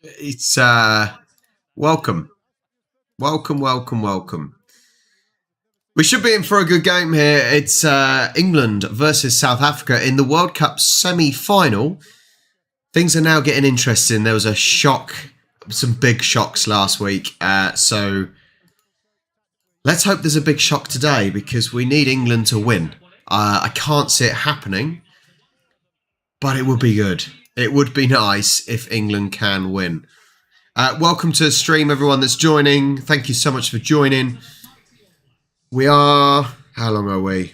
It's welcome, welcome, welcome, welcome. We should be in for a good game here. It's England versus South Africa in the World Cup semi-final. Things are now getting interesting. There was a shock, some big shocks last week. So let's hope there's a big shock today because we need England to win. I can't see it happening, but it would be good. It would be nice if England can win. Welcome to the stream, everyone that's joining. Thank you so much for joining. We are... How long are we?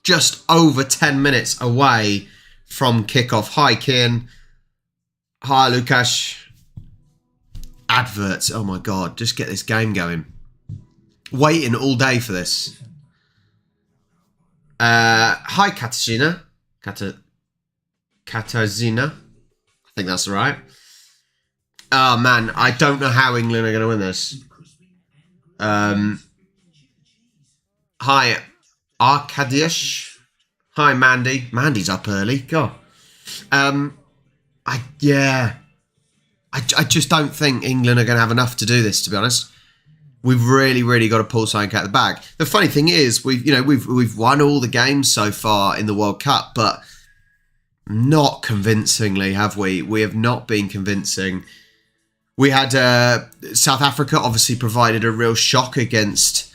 Just over 10 minutes away from kickoff. Hi, Kian. Hi, Lukasz. Adverts. Oh, my God. Just get this game going. Waiting all day for this. Hi, Katarzyna. Katarzyna. I think that's right. Oh, man. I don't know how England are going to win this. Hi, Arkadiusz. Hi, Mandy. Mandy's up early. God. I just don't think England are going to have enough to do this, to be honest. We've really got to pull something out of the bag. The funny thing is, we've won all the games so far in the World Cup, but not convincingly, have we? We have not been convincing. We had South Africa obviously provided a real shock against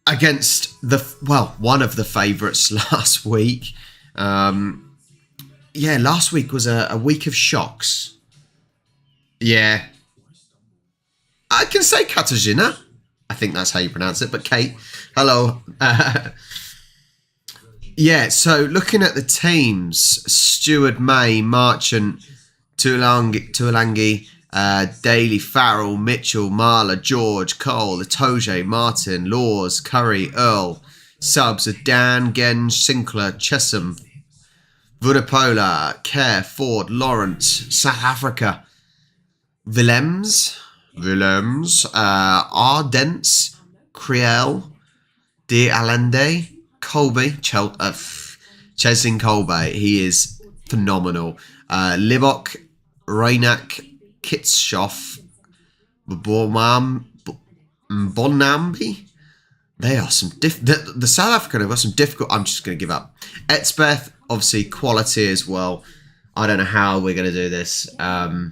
one of the favourites last week. Last week was a week of shocks. Yeah. I can say Katarzyna. I think that's how you pronounce it. But Kate, hello. So looking at the teams, Stewart, May, Marchant, Tuolangi, Daly, Farrell, Mitchell, Marler, George, Cole, Itoje, Martin, Laws, Curry, Earl. Subs are Dan, Genge, Sinclair, Chesham, Vudapola, Kerr, Ford, Lawrence. South Africa, Willems, Ardents, Kriel, De Allende, Colby, Cheslin Colby. He is phenomenal. Libok, Rainak, Kitshoff, Bonambi. They are some the South African have got some difficult. I'm just going to give up. Etzbeth, obviously quality as well. I don't know how we're going to do this. I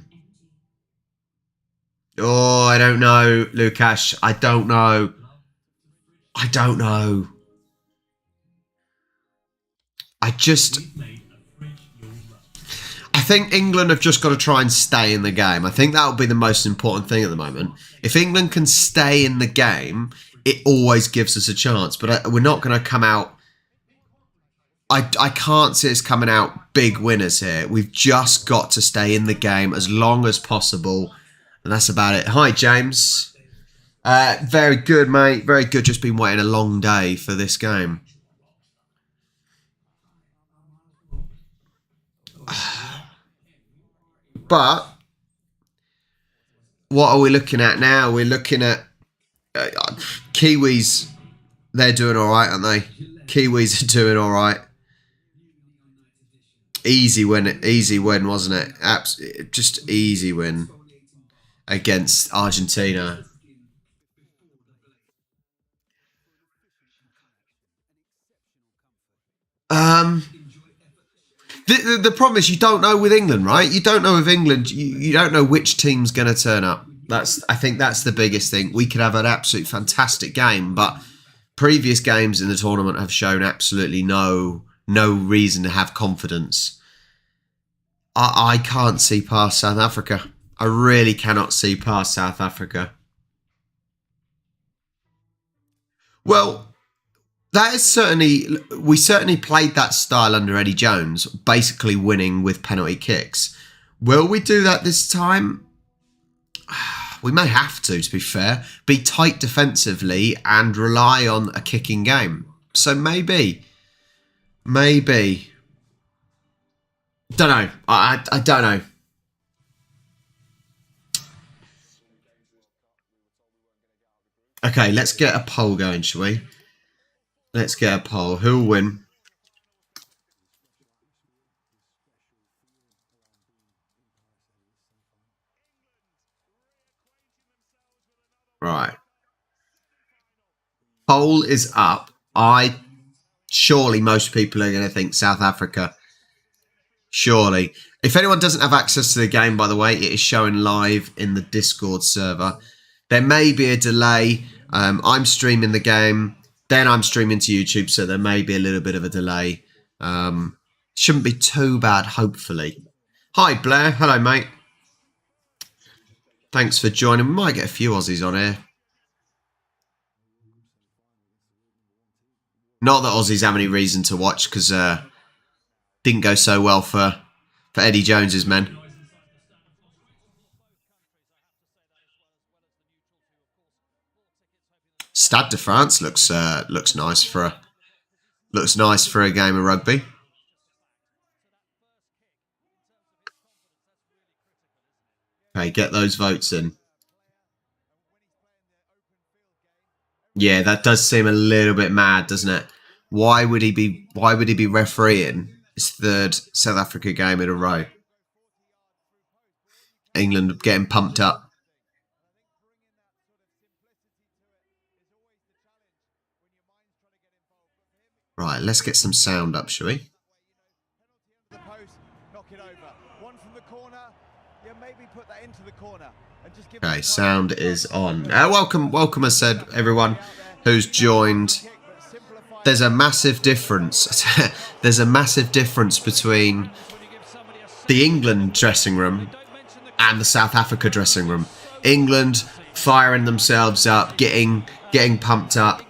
don't know, Lukasz. I don't know. I think England have just got to try and stay in the game. I think that will be the most important thing at the moment. If England can stay in the game, it always gives us a chance. But we're not going to come out... I can't see us coming out big winners here. We've just got to stay in the game as long as possible. And that's about it. Hi, James. Very good, mate. Very good. Just been waiting a long day for this game. But what are we looking at now? We're looking at Kiwis. They're doing all right, aren't they? Kiwis are doing all right. Easy win, wasn't it? Just easy win against Argentina. The problem is you don't know with England, right? You don't know with England. You don't know which team's going to turn up. I think that's the biggest thing. We could have an absolute fantastic game, but previous games in the tournament have shown absolutely no reason to have confidence. I can't see past South Africa. I really cannot see past South Africa. Well, that is we certainly played that style under Eddie Jones, basically winning with penalty kicks. Will we do that this time? We may have to be fair. Be tight defensively and rely on a kicking game. So maybe. Don't know. I don't know. Okay, let's get a poll going, shall we? Let's get a poll. Who'll win? Right. Poll is up. Surely most people are going to think South Africa. Surely. If anyone doesn't have access to the game, by the way, it is showing live in the Discord server. There may be a delay. I'm streaming the game. Then I'm streaming to YouTube, so there may be a little bit of a delay. Shouldn't be too bad, hopefully. Hi, Blair. Hello, mate. Thanks for joining. We might get a few Aussies on here. Not that Aussies have any reason to watch, because didn't go so well for Eddie Jones's men. Stade de France looks nice for a game of rugby. Okay, get those votes in. Yeah, that does seem a little bit mad, doesn't it? Why would he be refereeing his third South Africa game in a row? England getting pumped up. Right, let's get some sound up, shall we? Okay, sound is on. Welcome, I said, everyone who's joined. There's a massive difference. There's a massive difference between the England dressing room and the South Africa dressing room. England firing themselves up, getting pumped up,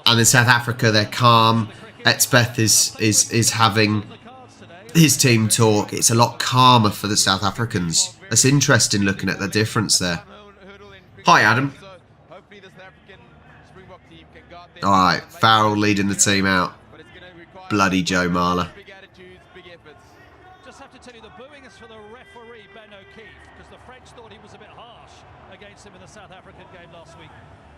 and in South Africa they're calm. Etzbeth is having his team talk. It's a lot calmer for the South Africans. That's interesting looking at the difference there. Hi, Adam. All right, Farrell leading the team out. Bloody Joe Marler. Just have to tell you, the booing is for the referee, Ben O'Keefe, because the French thought he was a bit harsh against him in the South African game last week.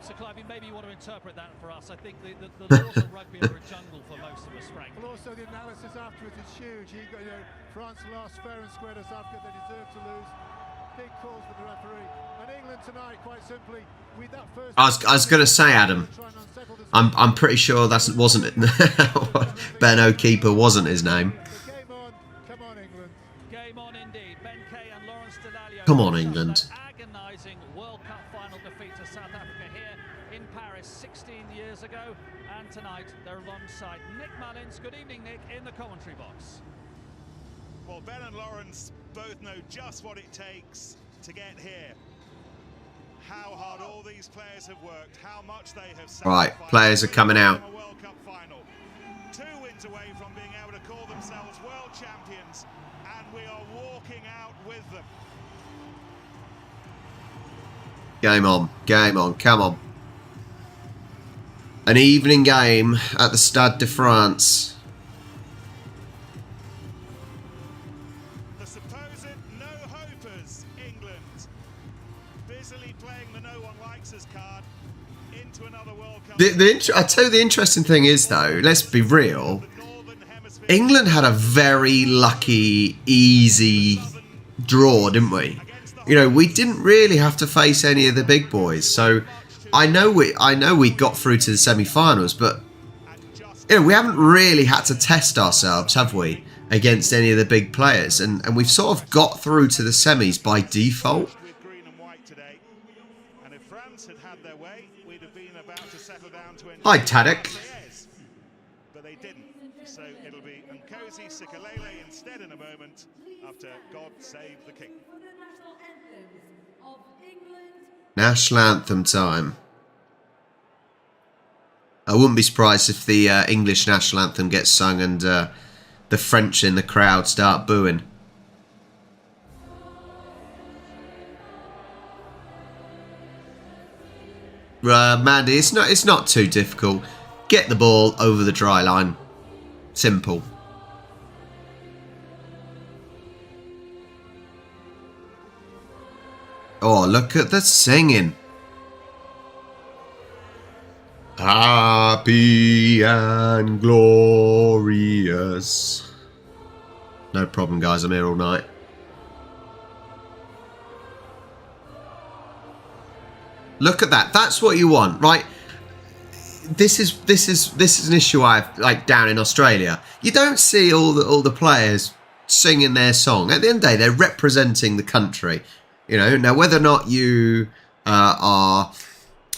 So, Clive, maybe you want to interpret that for us. I think the laws of rugby are a jungle for most of us, Frank. Well, also the analysis afterwards is huge. France lost fair and square to South Africa. They deserve to lose. Big calls for the referee. And England tonight, quite simply, with that first... I was going to say, Adam, I'm pretty sure that wasn't Ben O'Keefe wasn't his name. Game on. Come on, England. Game on indeed. Ben Kay and Lawrence Delalio. Come on, England. Agonising World Cup final defeat to South Africa here in Paris 16 years ago. And tonight they're alongside Nick Mullins. Good evening, Nick, in the commentary box. Well, Ben and Lawrence both know just what it takes to get here. How hard all these players have worked, how much they have sacrificed. Right, players are coming out. A World Cup final. 2 wins away from being able to call themselves world champions, and we are walking out with them. Game on, come on. An evening game at the Stade de France. The supposed no-hopers, England, busily playing the no-one-likes-us card into another World Cup. I tell you, the interesting thing is, though, let's be real. England had a very lucky, easy draw, didn't we? You know, we didn't really have to face any of the big boys. So I know we got through to the semi-finals, but you know, we haven't really had to test ourselves, have we, against any of the big players? And we've sort of got through to the semis by default. Hi, Tadek. But they didn't. So it'll be Nkosi Sikelele instead in a moment after God Save the King. National anthem time. I wouldn't be surprised if the English national anthem gets sung and the French in the crowd start booing. Mandy, it's not too difficult. Get the ball over the try line. Simple. Oh, look at the singing. Happy and glorious. No problem, guys. I'm here all night. Look at that. That's what you want, right? This is an issue I've like down in Australia. You don't see all the players singing their song. At the end of the day, they're representing the country. You know. Now, whether or not you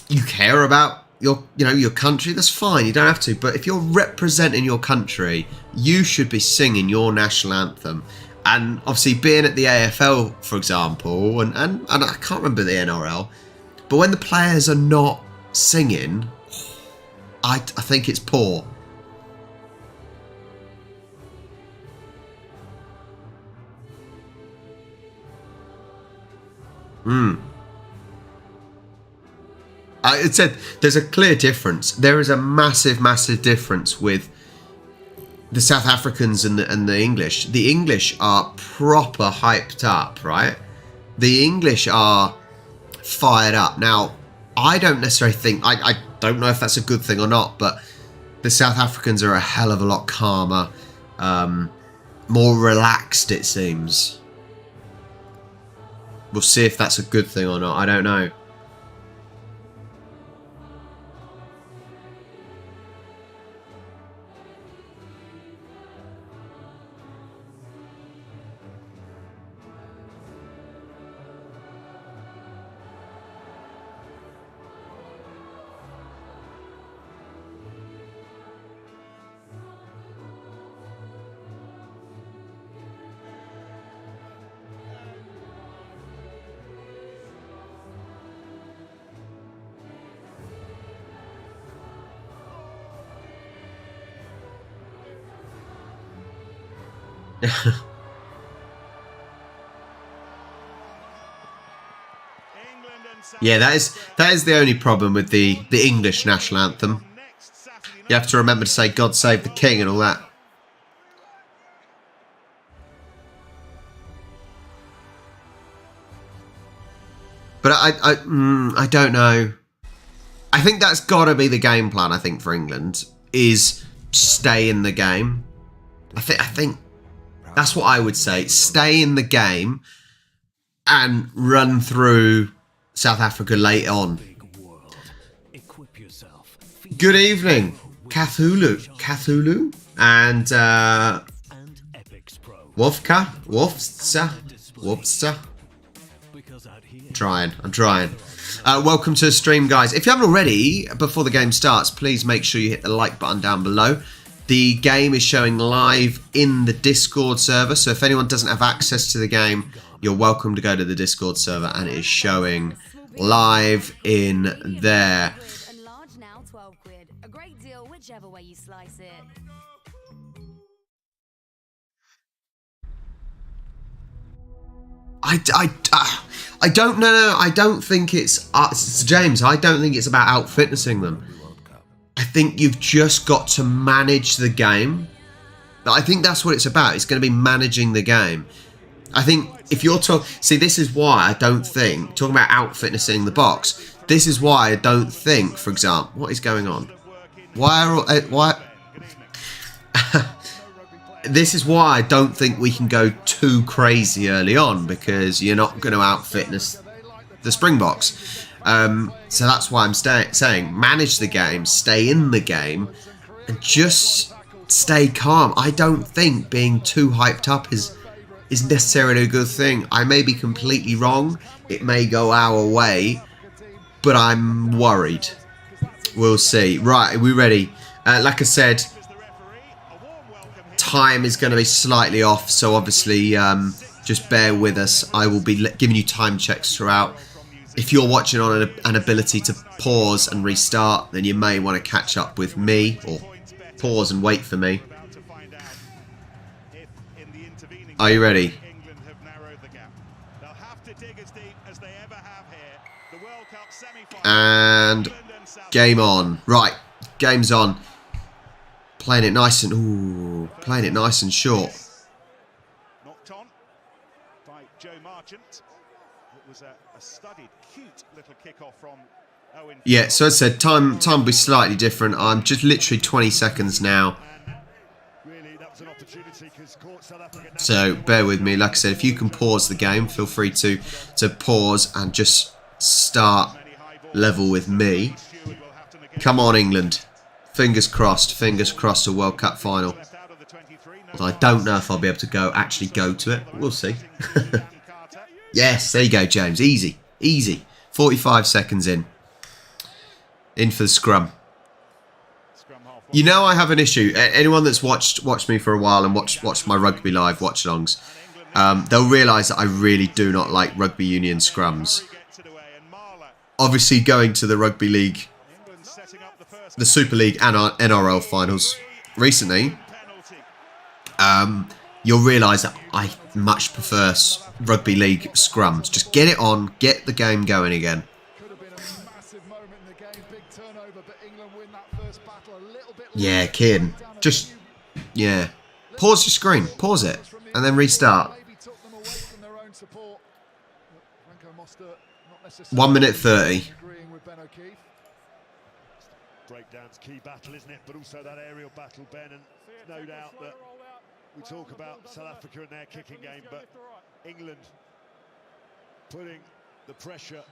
you care about your country, that's fine. You don't have to. But if you're representing your country, you should be singing your national anthem. And obviously, being at the AFL, for example, and I can't remember the NRL, but when the players are not singing, I think it's poor. It said there's a clear difference. There is a massive difference with the South Africans and the English. The English are proper hyped up, right? The English are fired up. Now, I don't necessarily think, I don't know if that's a good thing or not, but the South Africans are a hell of a lot calmer, more relaxed, it seems. We'll see if that's a good thing or not. I don't know. Yeah, that is the only problem with the English national anthem. You have to remember to say "God Save the King" and all that. But I don't know. I think that's got to be the game plan. I think for England is stay in the game. I think that's what I would say. Stay in the game and run through South Africa late on. Good evening, Cthulhu, and Wolfster. I'm trying. Welcome to the stream, guys. If you haven't already, before the game starts, please make sure you hit the like button down below. The game is showing live in the Discord server, so if anyone doesn't have access to the game, you're welcome to go to the Discord server, and it is showing live in there. I don't know. I don't think it's James. I don't think it's about out-fitnessing them. I think you've just got to manage the game. I think that's what it's about. It's going to be managing the game. I think if you're talking... See, this is why I don't think... Talking about out-fitnessing the box. This is why I don't think, for example... What is going on? Why... This is why I don't think we can go too crazy early on, because you're not going to out-fitness the Springboks. So that's why I'm saying manage the game, stay in the game, and just stay calm. I don't think being too hyped up is necessarily a good thing. I may be completely wrong. It may go our way, but I'm worried. We'll see. Right, are we ready? Like I said, time is going to be slightly off, so obviously just bear with us. I will be giving you time checks throughout. If you're watching on an ability to pause and restart, then you may want to catch up with me, or pause and wait for me. Are you ready? And game on. Right, game's on. Playing it nice and short. Knocked on by Joe Marchant. It was a studied, cute little kick-off from Yeah, so as I said, time will be slightly different. I'm just literally 20 seconds now. So bear with me. Like I said, if you can pause the game, feel free to pause and just start level with me. Come on, England. Fingers crossed a World Cup final. Although I don't know if I'll be able to actually go to it. We'll see. Yes, there you go, James. Easy. Easy. 45 seconds in. In for the scrum. You know I have an issue. Anyone that's watched me for a while and watched my Rugby Live watch-alongs, they'll realise that I really do not like rugby union scrums. Obviously, going to the Rugby League, the Super League and NRL finals recently, you'll realise that I much prefer Rugby League scrums. Just get it on, get the game going again. Yeah, kid. Just, yeah. Pause your screen. Pause it. And then restart. 1 minute 30. Breakdown's key battle, isn't it? But also that aerial battle, Ben. And no doubt that we talk about South Africa and their kicking game, but England putting the pressure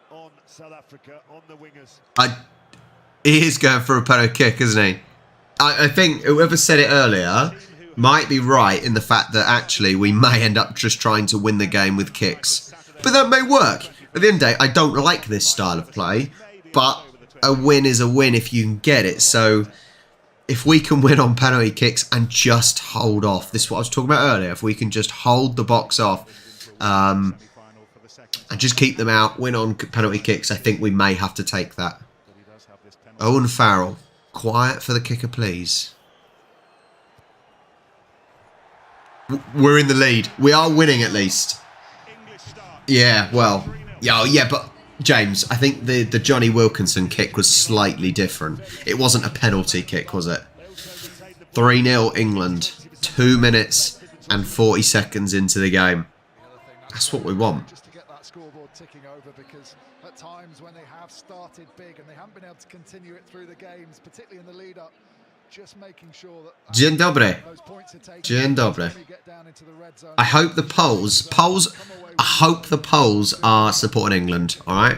on South Africa, on the wingers. He is going for a penalty kick, isn't he? I think whoever said it earlier might be right in the fact that actually we may end up just trying to win the game with kicks. But that may work. At the end of the day, I don't like this style of play, but a win is a win if you can get it. So if we can win on penalty kicks and just hold off, this is what I was talking about earlier, if we can just hold the box off and just keep them out, win on penalty kicks, I think we may have to take that. Owen Farrell, quiet for the kicker, please. We're in the lead. We are winning at least. Yeah, well, yeah, but James, I think the Johnny Wilkinson kick was slightly different. It wasn't a penalty kick, was it? 3-0 England. 2 minutes and 40 seconds into the game. That's what we want. Just to get that scoreboard ticking over, because at times when they have started big and they haven't been able to continue it through the games, particularly in the lead up, just making sure that Dzień dobry. those points are taken. Dzień dobry. Get down into the red zone. I hope the polls are supporting England, alright?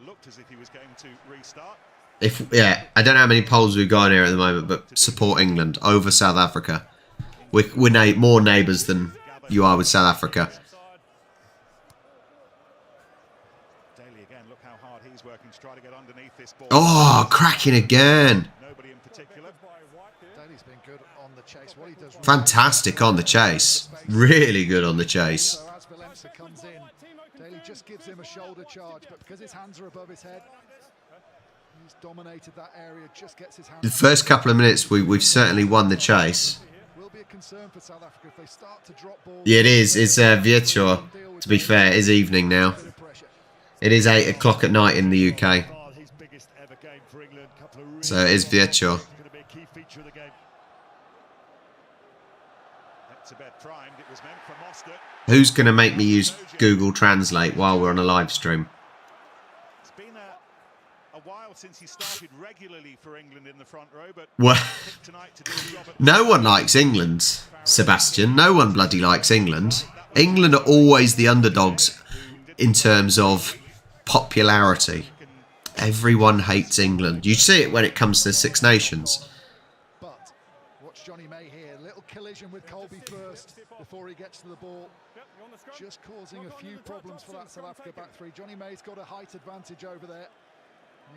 Looked as if he was going to restart. I don't know how many polls we've got here at the moment, but support England over South Africa. We're more neighbours than you are with South Africa. Oh, cracking again. Fantastic on the chase. Really good on the chase. Daly just gives him a shoulder charge, but because his hands are above his head, he's dominated that area, just gets his hands. The first couple of minutes, we've certainly won the chase. Will be a concern for South Africa if they start to drop balls. Yeah, it is. It's Vietchor. To be fair, it is evening now. It is 8 o'clock at night in the UK. So it is Vietchor. Who's going to make me use Google Translate while we're on a live stream? It's been a while since he started regularly for England in the front row, but well, no one likes England, Sebastian. No one bloody likes England. England are always the underdogs in terms of popularity. Everyone hates England. You see it when it comes to the Six Nations. But watch Johnny May here. Little collision with Colby first before he gets to the ball. Just causing a few problems for that South Africa back three. Johnny May's got a height advantage over there.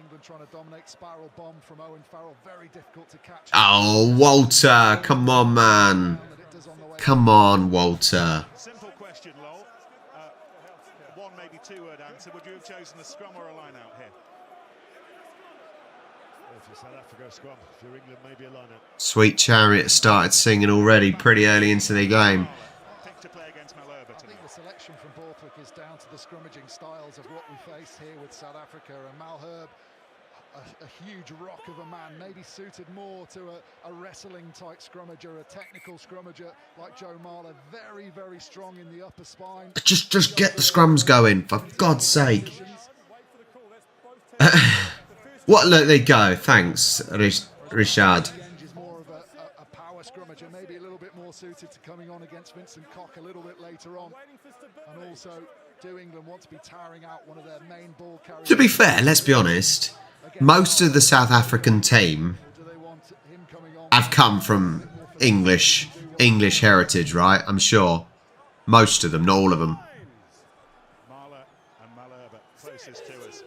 England trying to dominate, spiral bomb from Owen Farrell. Very difficult to catch. Oh, Walter. Come on, man. Come on, Walter. Simple question, Lowell. One, maybe two-word answer. Would you have chosen a scrum or a line-out here? If you're South Africa, scrum. If you're England, maybe a line-out. Sweet Chariot started singing already pretty early into the game. I think the selection from Borthwick is down to the scrummaging styles of what we face here with South Africa, and Malherbe a huge rock of a man, maybe suited more to a wrestling-type scrummager, a technical scrummager like Joe Marler. Very, very strong in the upper spine. Just get the scrums going, for God's sake. What? Look, there you go. Thanks, Richard. Is more of a power scrummager, maybe a little bit more suited to coming on against Vincent Koch a little bit later on. And also, do England want to be tiring out one of their main ball carriers? To be fair, let's be honest, most of the South African team have come from English heritage, right? I'm sure. Most of them, not all of them. Marler and Malherbe closest to us.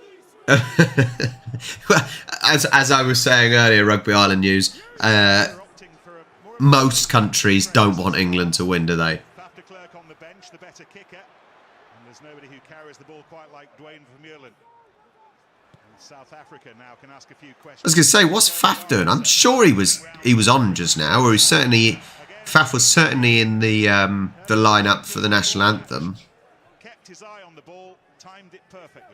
as I was saying earlier, Rugby Island News, most countries don't want England to win, do they? After Clerk on the bench, the better kicker. And there's nobody who carries the ball quite like Dwayne Vermeulen. South Africa now can ask a few questions. I was going to say, what's Faf doing? I'm sure he was on just now, or Faf was certainly in the lineup for the national anthem. Kept his eye on the ball, timed it perfectly.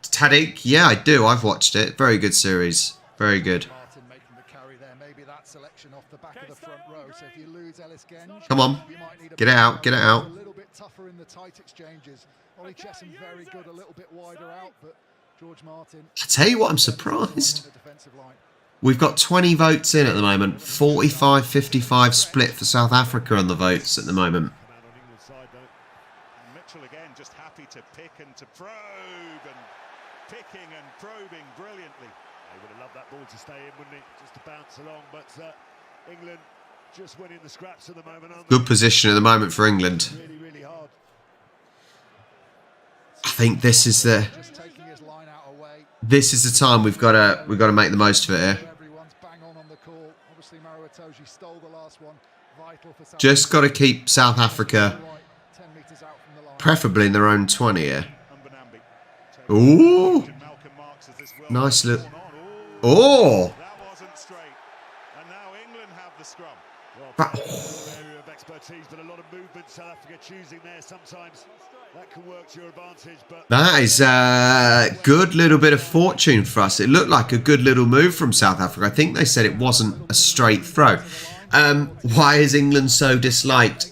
Tadic, yeah, I do. I've watched it. Very good series. Very good. Martin making the carry there. Maybe that selection off the back of the front row. So if you lose Ellis Genge, Come on, you might need get it out, get it out. A little bit tougher in the tight exchanges. Ollie Chesham very good, a little bit wider out, but George Martin. I tell you what, I'm surprised. We've got 20 votes in at the moment. 45-55 split for South Africa on the votes at the moment. Mitchell again, just happy to pick and to probe, and picking and probing brilliantly. They would have loved that ball to stay in, wouldn't it? Just to bounce along, but England just winning the scraps at the moment. Good position at the moment for England. Really, really hard. I think this is the time we've got to make the most of it here. Just got to keep South Africa preferably in their own 20 here. Ooh, nice look. Oh, That wasn't straight. And now England have the scrum. Area of expertise, but a lot of movement. South Africa choosing there. Sometimes that can work to your advantage, but that is a good little bit of fortune for us. It looked like a good little move from South Africa. I think they said it wasn't a straight throw. Why is England so disliked?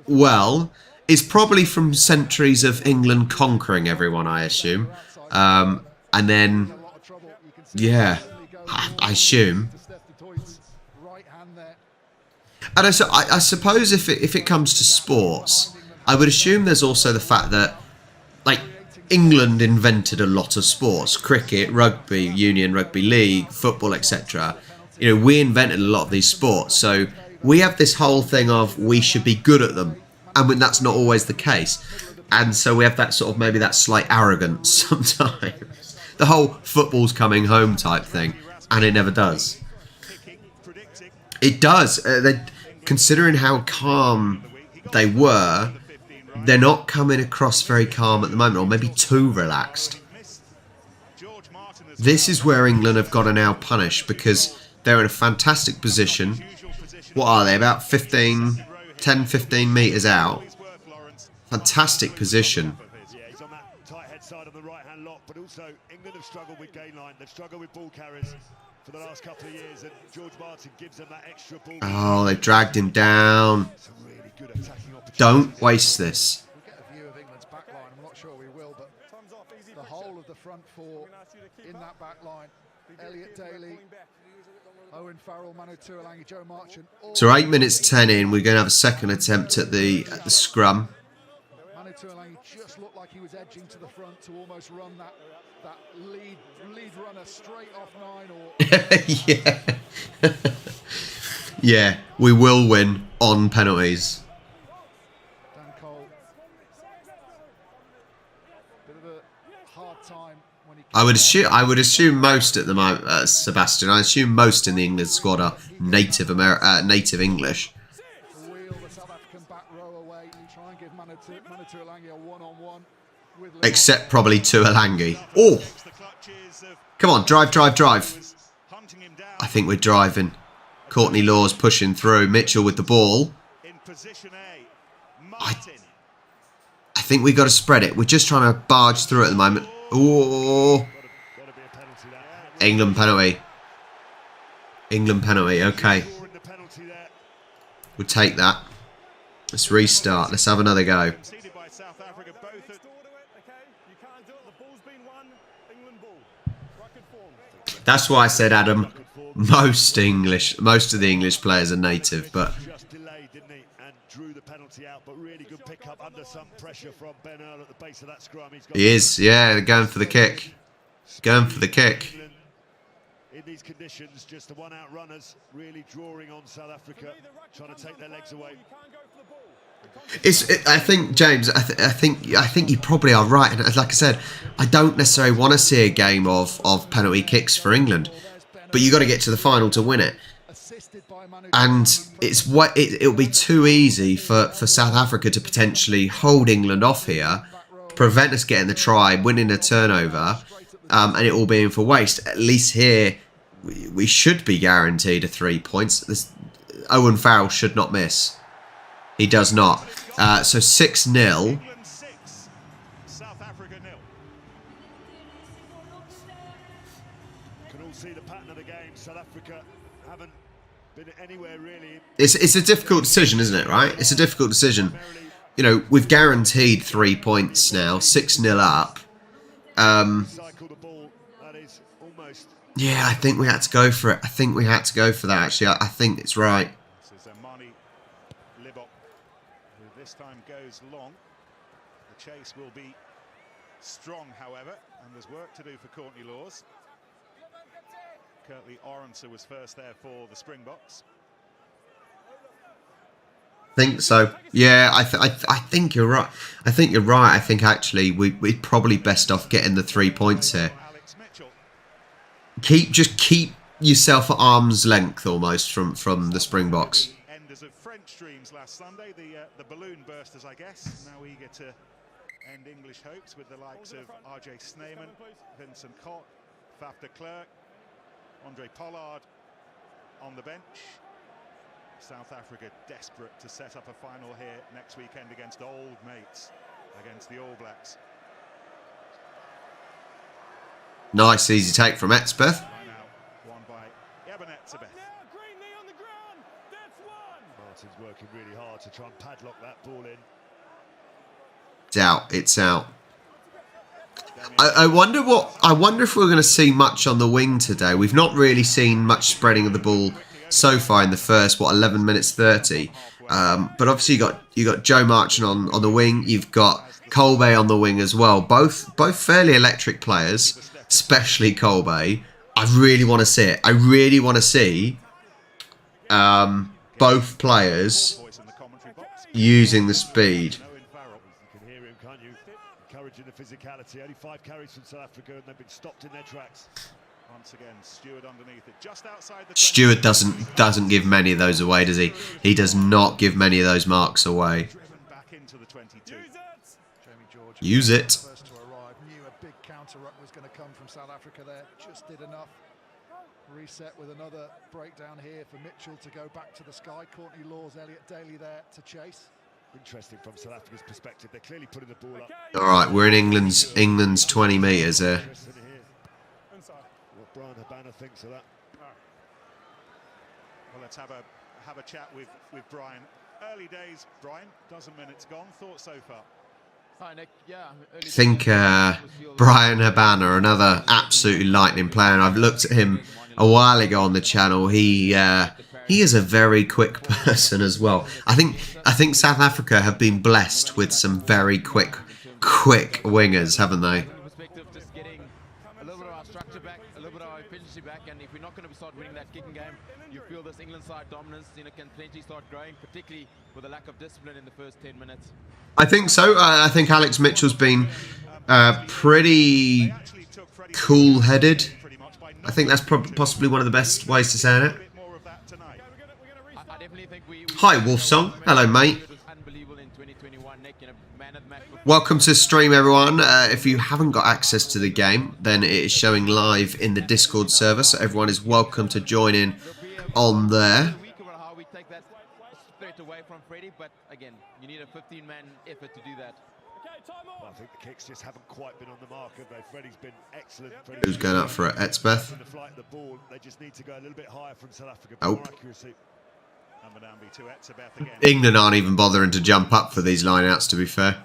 Well, it's probably from centuries of England conquering everyone, I assume. And then, yeah, I assume. And I suppose if it comes to sports, I would assume there's also the fact that, like, England invented a lot of sports: cricket, rugby, union rugby league, football, etc. You know, we invented a lot of these sports, so we have this whole thing of we should be good at them, and when that's not always the case, and so we have that sort of maybe that slight arrogance sometimes. The whole football's coming home type thing, and it never does. It does. Considering how calm they were, they're not coming across very calm at the moment, or maybe too relaxed. This is where England have got to now punish, because they're in a fantastic position. What are they? About 10-15 metres out. Fantastic position. yeah, he's on that tight head side on the right-hand lock. But also, England have struggled with gain line. They've struggled with ball carriers for the last couple of years, and George Martin gives them that extra ball. Oh, they've dragged him down. Really good attacking opportunity. Don't waste this. We'll get a view of England's back line. I'm not sure we will, but the whole of the front four in that back line. Elliot Daly, Owen Farrell, Manu Tuolangi, Joe Marchant. So 8 minutes 10 in, we're going to have a second attempt at the scrum. Manu Tuolangi just looked like he was edging to the front to almost run that lead runner straight off 9 or Yeah. Yeah, we will win on penalties. Dan Cole. Bit of a hard time when he I would assume most at the moment, Sebastian. I assume most in the England squad are native English. wheel the South African back row away and try and give Manu Tuolangi a one-on-one with Except probably Tuolangi. Oh! Come on, drive. I think we're driving. Courtney Law's pushing through. Mitchell with the ball. In position A, I Martin. think we've got to spread it. We're just trying to barge through at the moment. Oh! England penalty. England penalty, okay. Scoring the penalty there. We'll take that. Let's restart. Let's have another go. Conceded by South Africa, both at That's why I said, Adam, most of the English players are native, but Just delayed, didn't he? And drew the penalty out, but really good pick-up under some pressure from Ben Earl at the base of that scrum. He's got he is, yeah, they're going for the kick. Going for the kick. England in these conditions, just the one-out runners really drawing on South Africa, trying to take their legs away. I think, James, I think you probably are right. And like I said, I don't necessarily want to see a game of penalty kicks for England, but you got to get to the final to win it. And it'll be too easy for South Africa to potentially hold England off here, prevent us getting the try, winning a turnover, and it all being for waste. At least here, we should be guaranteed a 3 points. Owen Farrell should not miss. He does not. So 6-0. England 6, South Africa 0. Can all see the pattern of the game. South Africa haven't been anywhere really. It's a difficult decision, isn't it, right? It's a difficult decision. You know, we've guaranteed 3 points now, 6-0 up. Cycle the ball. That is almost. Yeah, I think we had to go for it. I think we had to go for that, actually. I think it's right. This is Amani Libok, who this time goes long. The chase will be strong, however, and there's work to do for Courtney Laws. Curtly Orenser was first there for the Springboks. Think so. Yeah, I think you're right. I think you're right. I think actually we're probably best off getting the 3 points here. Alex Mitchell. Keep yourself at arm's length almost from the Springboks. Enders of French dreams last Sunday, the balloon bursters, I guess, now eager to end English hopes with the likes of RJ Sneeman, Vincent Koch, Faf de Klerk, Andre Pollard on the bench. South Africa desperate to set up a final here next weekend against old mates, against the All Blacks. Nice, easy take from Etzbeth. Won by Ebenet Sebeth. Martin's working really hard to try and padlock that ball in. It's out. It's out. I wonder if we're going to see much on the wing today. We've not really seen much spreading of the ball so far in the first 11 minutes 30. But obviously you got Joe Marchant on the wing. You've got Colby on the wing as well. Both fairly electric players, especially Colby. I really want to see it. I really want to see both players using the speed. You can hear him, can't you? Encouraging the physicality. Only 5 carries from South Africa and they've been stopped in their tracks. Once again, Stewart underneath it, just outside the. Stewart doesn't give many of those away, does he? He does not give many of those marks away. Driven back into the 22. Jamie George, Use it. first to arrive, knew a big counter ruck was going to come from South Africa there, just did enough. Reset with another breakdown here for Mitchell to go back to the sky. Courtney Laws, Elliot Daly there to chase. Interesting from South Africa's perspective. They're clearly putting the ball up. All right, we're in England's 20 metres here. Interesting to hear what Brian Habana thinks of that. Well, let's have a chat with Brian. Early days, Brian. Doesn't mean it's gone. Thoughts so far? Hi, Nick. Yeah, I think Brian Habana, another absolutely lightning player, and I've looked at him a while ago on the channel. He is a very quick person as well. I think South Africa have been blessed with some very quick wingers, haven't they? perspective, just getting a little bit of our structure back, a little bit of our efficiency back, and if we're not going to start winning that kicking game, you feel this England side dominance, can potentially start growing, particularly with a lack of discipline in the first 10 minutes. I think so. I think Alex Mitchell's been pretty cool-headed. I think that's possibly one of the best ways to say it. I definitely think Hi, Wolfsong. Hello, mate. it was unbelievable in 2021, Nick, man of the match. Welcome to the stream, everyone. If you haven't got access to the game, then it is showing live in the Discord server, so everyone is welcome to join in on there. Week about how we take that threat away from Freddie, but again, you need a 15-man effort to do that. Well, I think the kicks just haven't quite been on the mark, have they? Freddie's been excellent. Who's going up for it? Etzbeth. The flight of the ball, they just need to go a little bit higher from South Africa. Oh. More accuracy. England aren't even bothering to jump up for these lineouts, to be fair.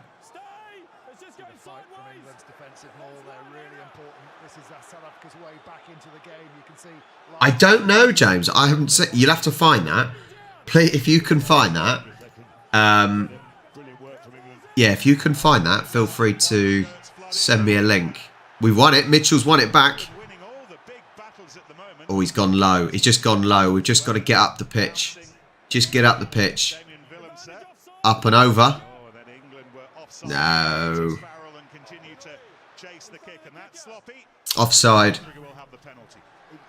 I don't know, James. I haven't seen. You'll have to find that. Please, if you can find that. Yeah, if you can find that, feel free to send me a link. We've won it. Mitchell's won it back. Oh, he's gone low. He's just gone low. We've just got to get up the pitch. Just get up the pitch. Up and over. No. Offside.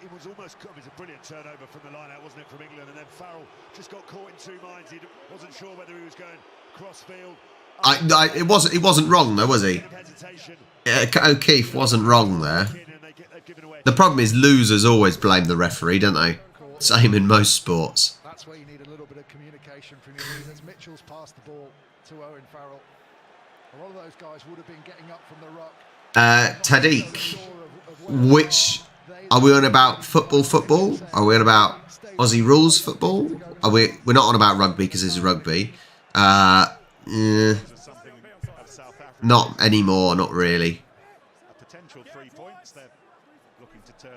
It was almost a brilliant turnover from the line-out, wasn't it, from England? And then Farrell just got caught in two minds. He wasn't sure whether he was going cross-field. It wasn't wrong though, was he? O'Keefe wasn't wrong there. The problem is losers always blame the referee, don't they? Same in most sports. That's where you need a little bit of communication from your leaders. Mitchell's passed the ball to Owen Farrell. A lot of those guys would have been getting up from the ruck. Tadiq, which are we on about football? Are we on about Aussie rules football? We're not on about rugby because this is rugby. Not anymore, not really.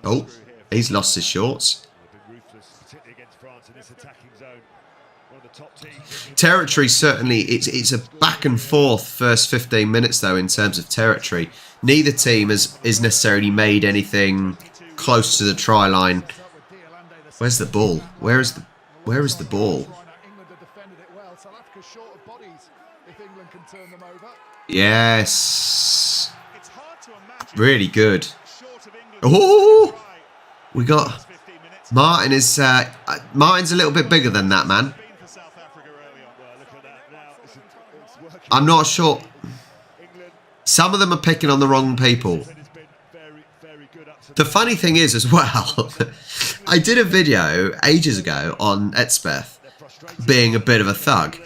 Oh, he's lost his shorts. Territory, certainly, it's a back and forth first 15 minutes though in terms of territory. Neither team has necessarily made anything close to the try line. Where's the ball? Where is the ball? Yes. Really good. Oh, we got Martin is Martin's a little bit bigger than that, man. I'm not sure. Some of them are picking on the wrong people. The funny thing is as well, I did a video ages ago on Etzbeth being a bit of a thug.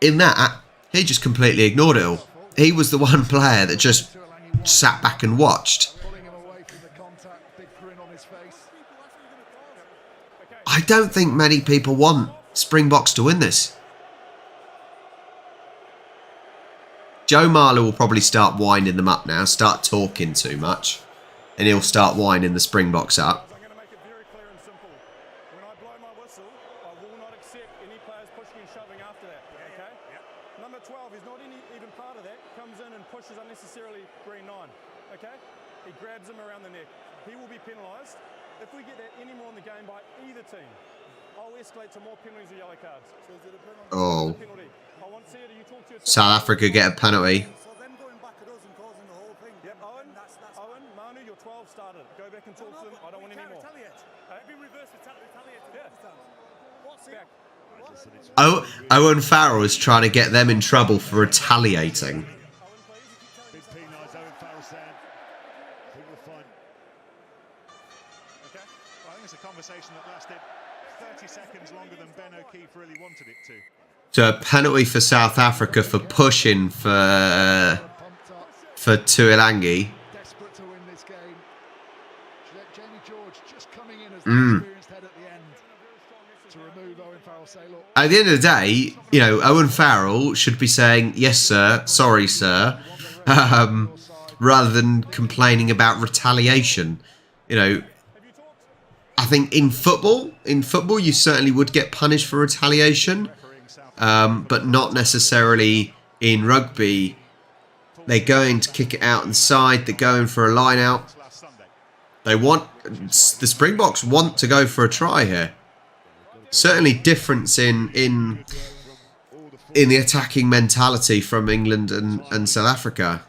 In that, he just completely ignored it all. He was the one player that just sat back and watched. I don't think many people want Springboks to win this. Joe Marler will probably start winding them up now, start talking too much, and he'll start winding the Springboks up. I'm going to make it very clear and simple. When I blow my whistle, I will not accept any players pushing and shoving after that, okay? Number 12 is not even part of that, comes in and pushes unnecessarily green 9, okay? He grabs him around the neck. He will be penalised. If we get that any more in the game by either team, I'll escalate to more penalties or yellow cards. So is it a penalty? Oh. Penalty. I want to see it. You talk to your South Africa get a penalty. So them going back at us and causing the whole thing. Yep, Owen, Owen, Manu, your 12 started. Go back and talk to them. I don't want any more. Be reverse retaliate. Oh, Owen Farrell is trying to get them in trouble for retaliating. Big penalised Owen Farrell saying, I think we'll find. Okay, well, I think it's a conversation that lasted 30 seconds longer than Ben O'Keefe really wanted it to. So a penalty for South Africa for pushing for Tuilangi. Desperate to win this game. Jamie George just coming in as the experienced head at the end to remove Owen Farrell. Say, look. At the end of the day, you know, Owen Farrell should be saying, yes, sir, sorry, sir, rather than complaining about retaliation. You know, I think in football, you certainly would get punished for retaliation. But not necessarily in rugby. They're going to kick it out inside. They're going for a line out. The Springboks want to go for a try here. Certainly difference in the attacking mentality from England and South Africa.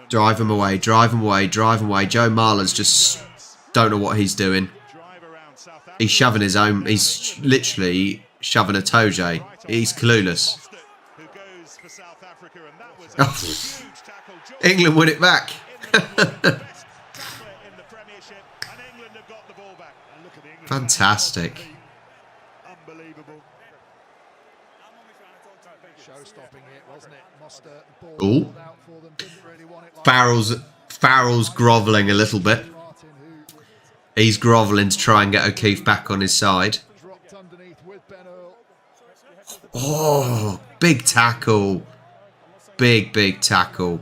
Drive him away, drive him away, drive him away. Joe Marler's just don't know what he's doing. He's shoving his own. He's literally shoving a Toje. He's clueless. Oh. England win it back. Fantastic. Unbelievable. Show-stopping it, wasn't it? Mostert, ball pulled out for them, didn't really want it like Farrell's grovelling a little bit. Martin, who He's grovelling to try and get O'Keefe back on his side. dropped underneath with Ben Earl. Oh, big tackle. Big tackle.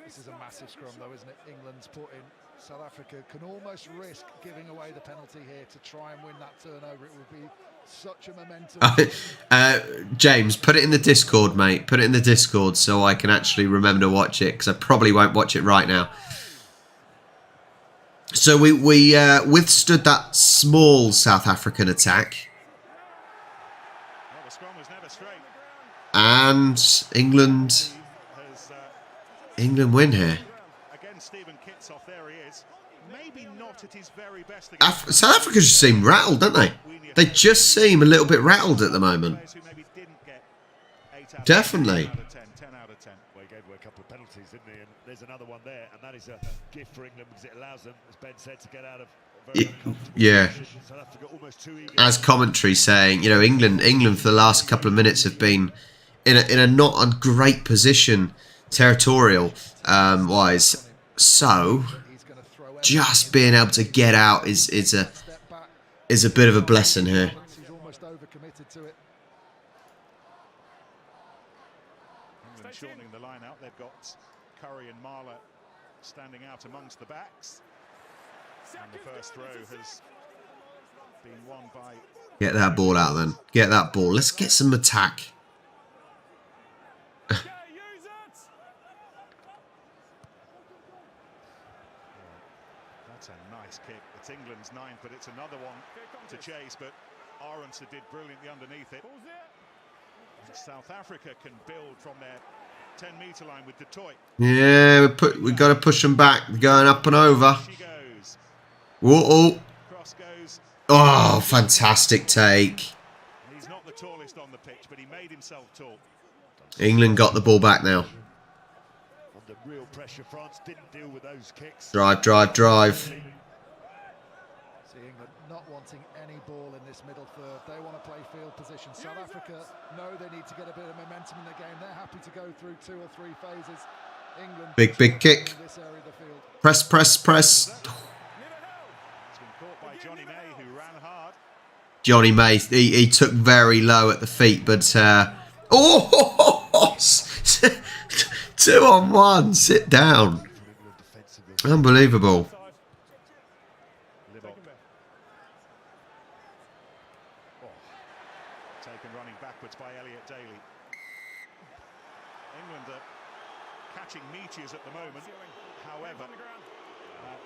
This is a massive scrum though, isn't it? England's put in. South Africa can almost risk giving away the penalty here to try and win that turnover. It would be such a momentum. James, put it in the Discord, mate. Put it in the Discord so I can actually remember to watch it, because I probably won't watch it right now. So we withstood that small South African attack. Well, the scrum was never straight. And England win here. Again, Stephen Kitsoff, there he is. Maybe not at his very best. South Africa just seem rattled, don't they? They just seem a little bit rattled at the moment. Definitely. 10 out of 10. Well, he gave away a couple of penalties, didn't he? And there's another one there, and that is a gift for England because it allows them, as Ben said, to get out of a very uncomfortable position. South Africa almost too eager. As commentary saying, you know, England for the last couple of minutes have been in a not a great position territorial wise. So just being able to get out is a bit of a blessing here. He's almost overcommitted to it. England shortening the line out. They've got Curry and Marler standing out amongst the backs. And the first throw has been won by... Get that ball out then. Get that ball. Let's get some attack. That's a nice kick. It's England's ninth, but it's another one to chase. But Aronson did brilliantly underneath it. And South Africa can build from their 10-metre line with Detroit. Yeah, we got to push them back. They're going up and over. She goes. Whoa! Cross goes. Oh, fantastic take. He's not the tallest on the pitch, but he made himself tall. England got the ball back now. Under real pressure, France didn't deal with those kicks. Drive. See England not wanting any ball in this middle third. They want to play field position. South Africa know they need to get a bit of momentum in the game. They're happy to go through 2 or 3 phases. England Big kick. in this area of the field. Press. It's been caught by Johnny May, who ran hard. Johnny May, he took very low at the feet, but 2 on 1. Sit down. Unbelievable. Taken running backwards by Elliot Daly. England are catching meteors at the moment. However,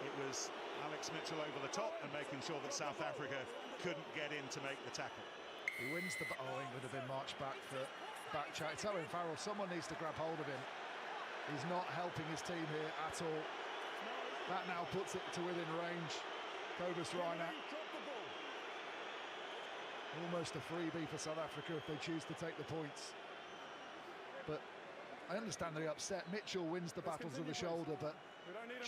it was Alex Mitchell over the top and making sure that South Africa couldn't get in to make the tackle. He wins the... Oh, England have been marched back for back check. It's Owen Farrell. Someone needs to grab hold of him. He's not helping his team here at all. That now puts it to within range. Cobus Reinach. Almost a freebie for South Africa if they choose to take the points. But I understand they're upset. Mitchell wins the battles of the shoulder, but...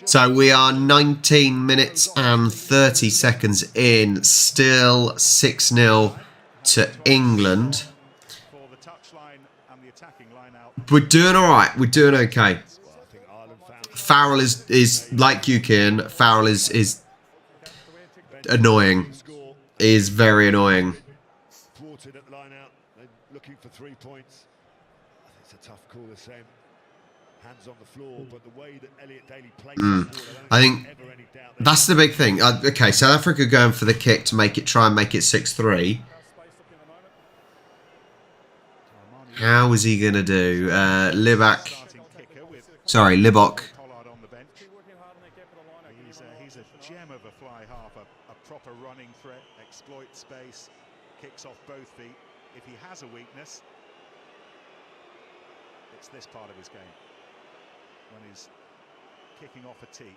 So we are 19 minutes and 30 seconds in. Still 6-0 to England. We're doing all right. We're doing okay. Farrell is like you, Kian. Farrell is annoying. Is very annoying. Thwarted at line out. They're looking for 3 points. I think it's a tough call the same. Hands on the floor, but the way that Elliot Daly plays I think that's the big thing. Okay, South Africa going for the kick to try and make it 6-3. How is he going to do? Libbok. He's a gem of a fly half, a proper running threat, exploits space, kicks off both feet. If he has a weakness, it's this part of his game. When he's kicking off a tee.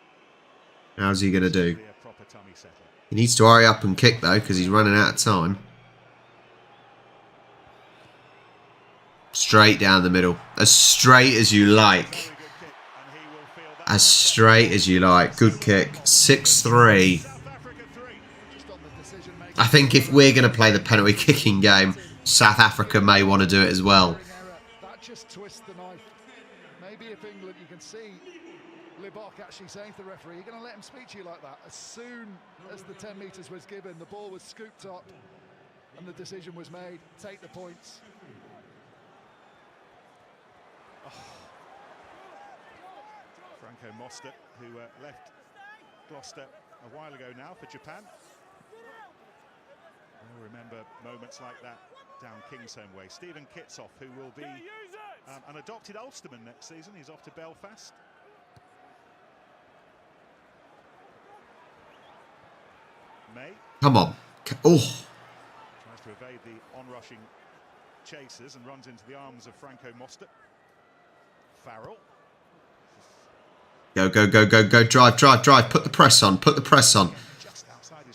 How's he going to do? He needs to hurry up and kick, though, because he's running out of time. Straight down the middle. As straight as you like. As straight as you like. Good kick. 6-3. I think if we're going to play the penalty kicking game, South Africa may want to do it as well. That just twists the knife. Maybe if England, you can see Libok actually saying to the referee, "You're going to let him speak to you like that?" As soon as the 10 metres was given, the ball was scooped up and the decision was made. Take the points. Franco Mostert, who left Gloucester a while ago now for Japan. I remember moments like that down Kingsholm Way. Stephen Kitsoff, who will be an adopted Ulsterman next season. He's off to Belfast. May. Come on. Oh. Tries to evade the on-rushing chasers and runs into the arms of Franco Mostert. Farrell. Go, go, go, go, go. Drive, drive, drive. Put the press on. Put the press on.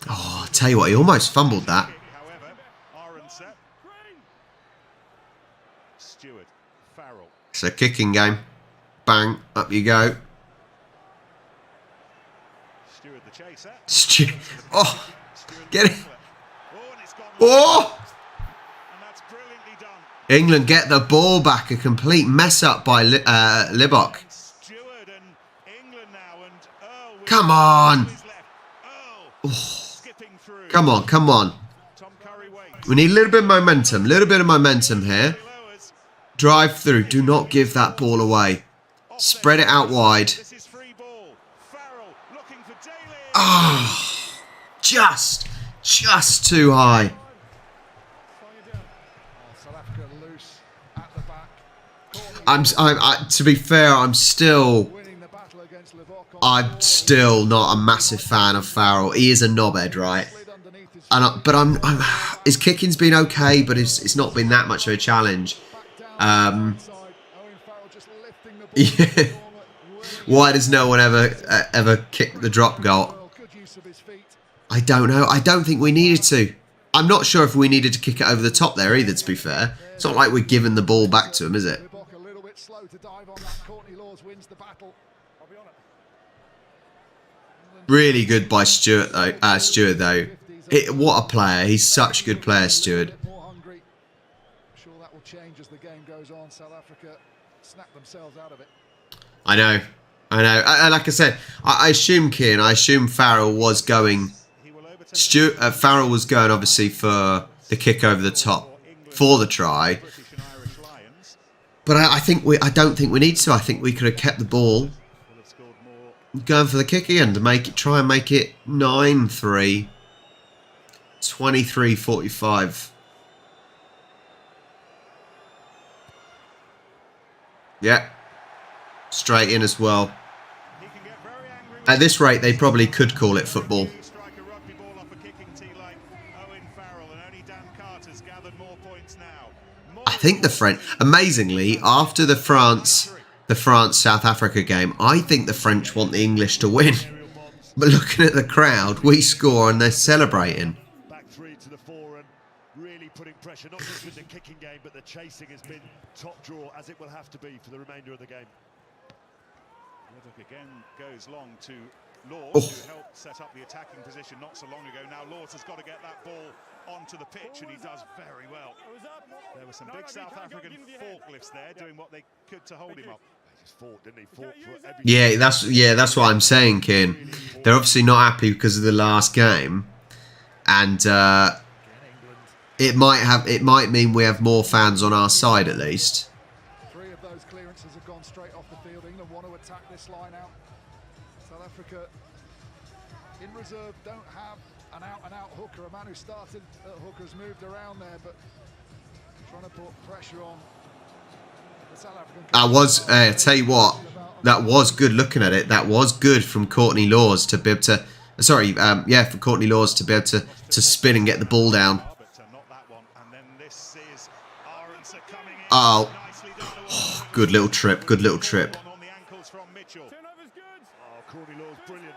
Oh, I'll tell you what. He almost fumbled that. However, Aronset. Stewart. Farrell. It's a kicking game. Bang. Up you go. Stewart the chaser. Oh. Get it. Oh. And that's brilliantly done. England get the ball back. A complete mess up by Libok. Stewart and England now, and Earl Come on. Earl skipping through. Come on, come on. Tom Curry waits. We need a little bit of momentum. A little bit of momentum here. Drive through. Do not give that ball away. Spread it out wide. This is free ball. Farrell looking for Daly. Ah, just too high. South Africa loose at the back. To be fair, I'm still not a massive fan of Farrell. He is a knobhead, right? And his kicking's been okay, but it's not been that much of a challenge. Yeah. Why does no one ever kick the drop goal? I don't know. I don't think we needed to. I'm not sure if we needed to kick it over the top there either, to be fair. It's not like we're giving the ball back to him, is it? Really good by Stewart, though. What a player. He's such a good player, Stewart. Sure that will change as the game goes on. South Africa snap themselves out of it. I know. Like I said, I assume Farrell was going. Farrell was going obviously for the kick over the top for the try. But I don't think we need to. I think we could have kept the ball, going for the kick again to try and make it 9-3, 23-45. Yeah, straight in as well. At this rate, they probably could call it football. I think the French, amazingly, after the France-South Africa game, I think the French want the English to win. But looking at the crowd, we score and they're celebrating. Back three to the fore and really putting pressure, not just with the kicking game, but the chasing has been top draw, as it will have to be for the remainder of the game. Woodhook again goes long to Lord, Oh. who helped set up the attacking position not so long ago. Now Lord has got to get that ball onto the pitch, and he does very well. There were some big South African forklifts there doing what they could to hold him up. He just fought, didn't he? Fought for every... Yeah, that's what I'm saying, Kieran. They're obviously not happy because of the last game, and it might mean we have more fans on our side at least. Three of those clearances have gone straight off the field. England want to attack this line out. South Africa in reserve don't have an out-and-out hooker. A man who started at hooker's moved around there, but trying to put pressure on the South African. I tell you what, that was good looking at it. That was good from Courtney Laws to be able to. For Courtney Laws to be able to spin and get the ball down. Oh, good little trip. Good little trip. Courtney Law's brilliant.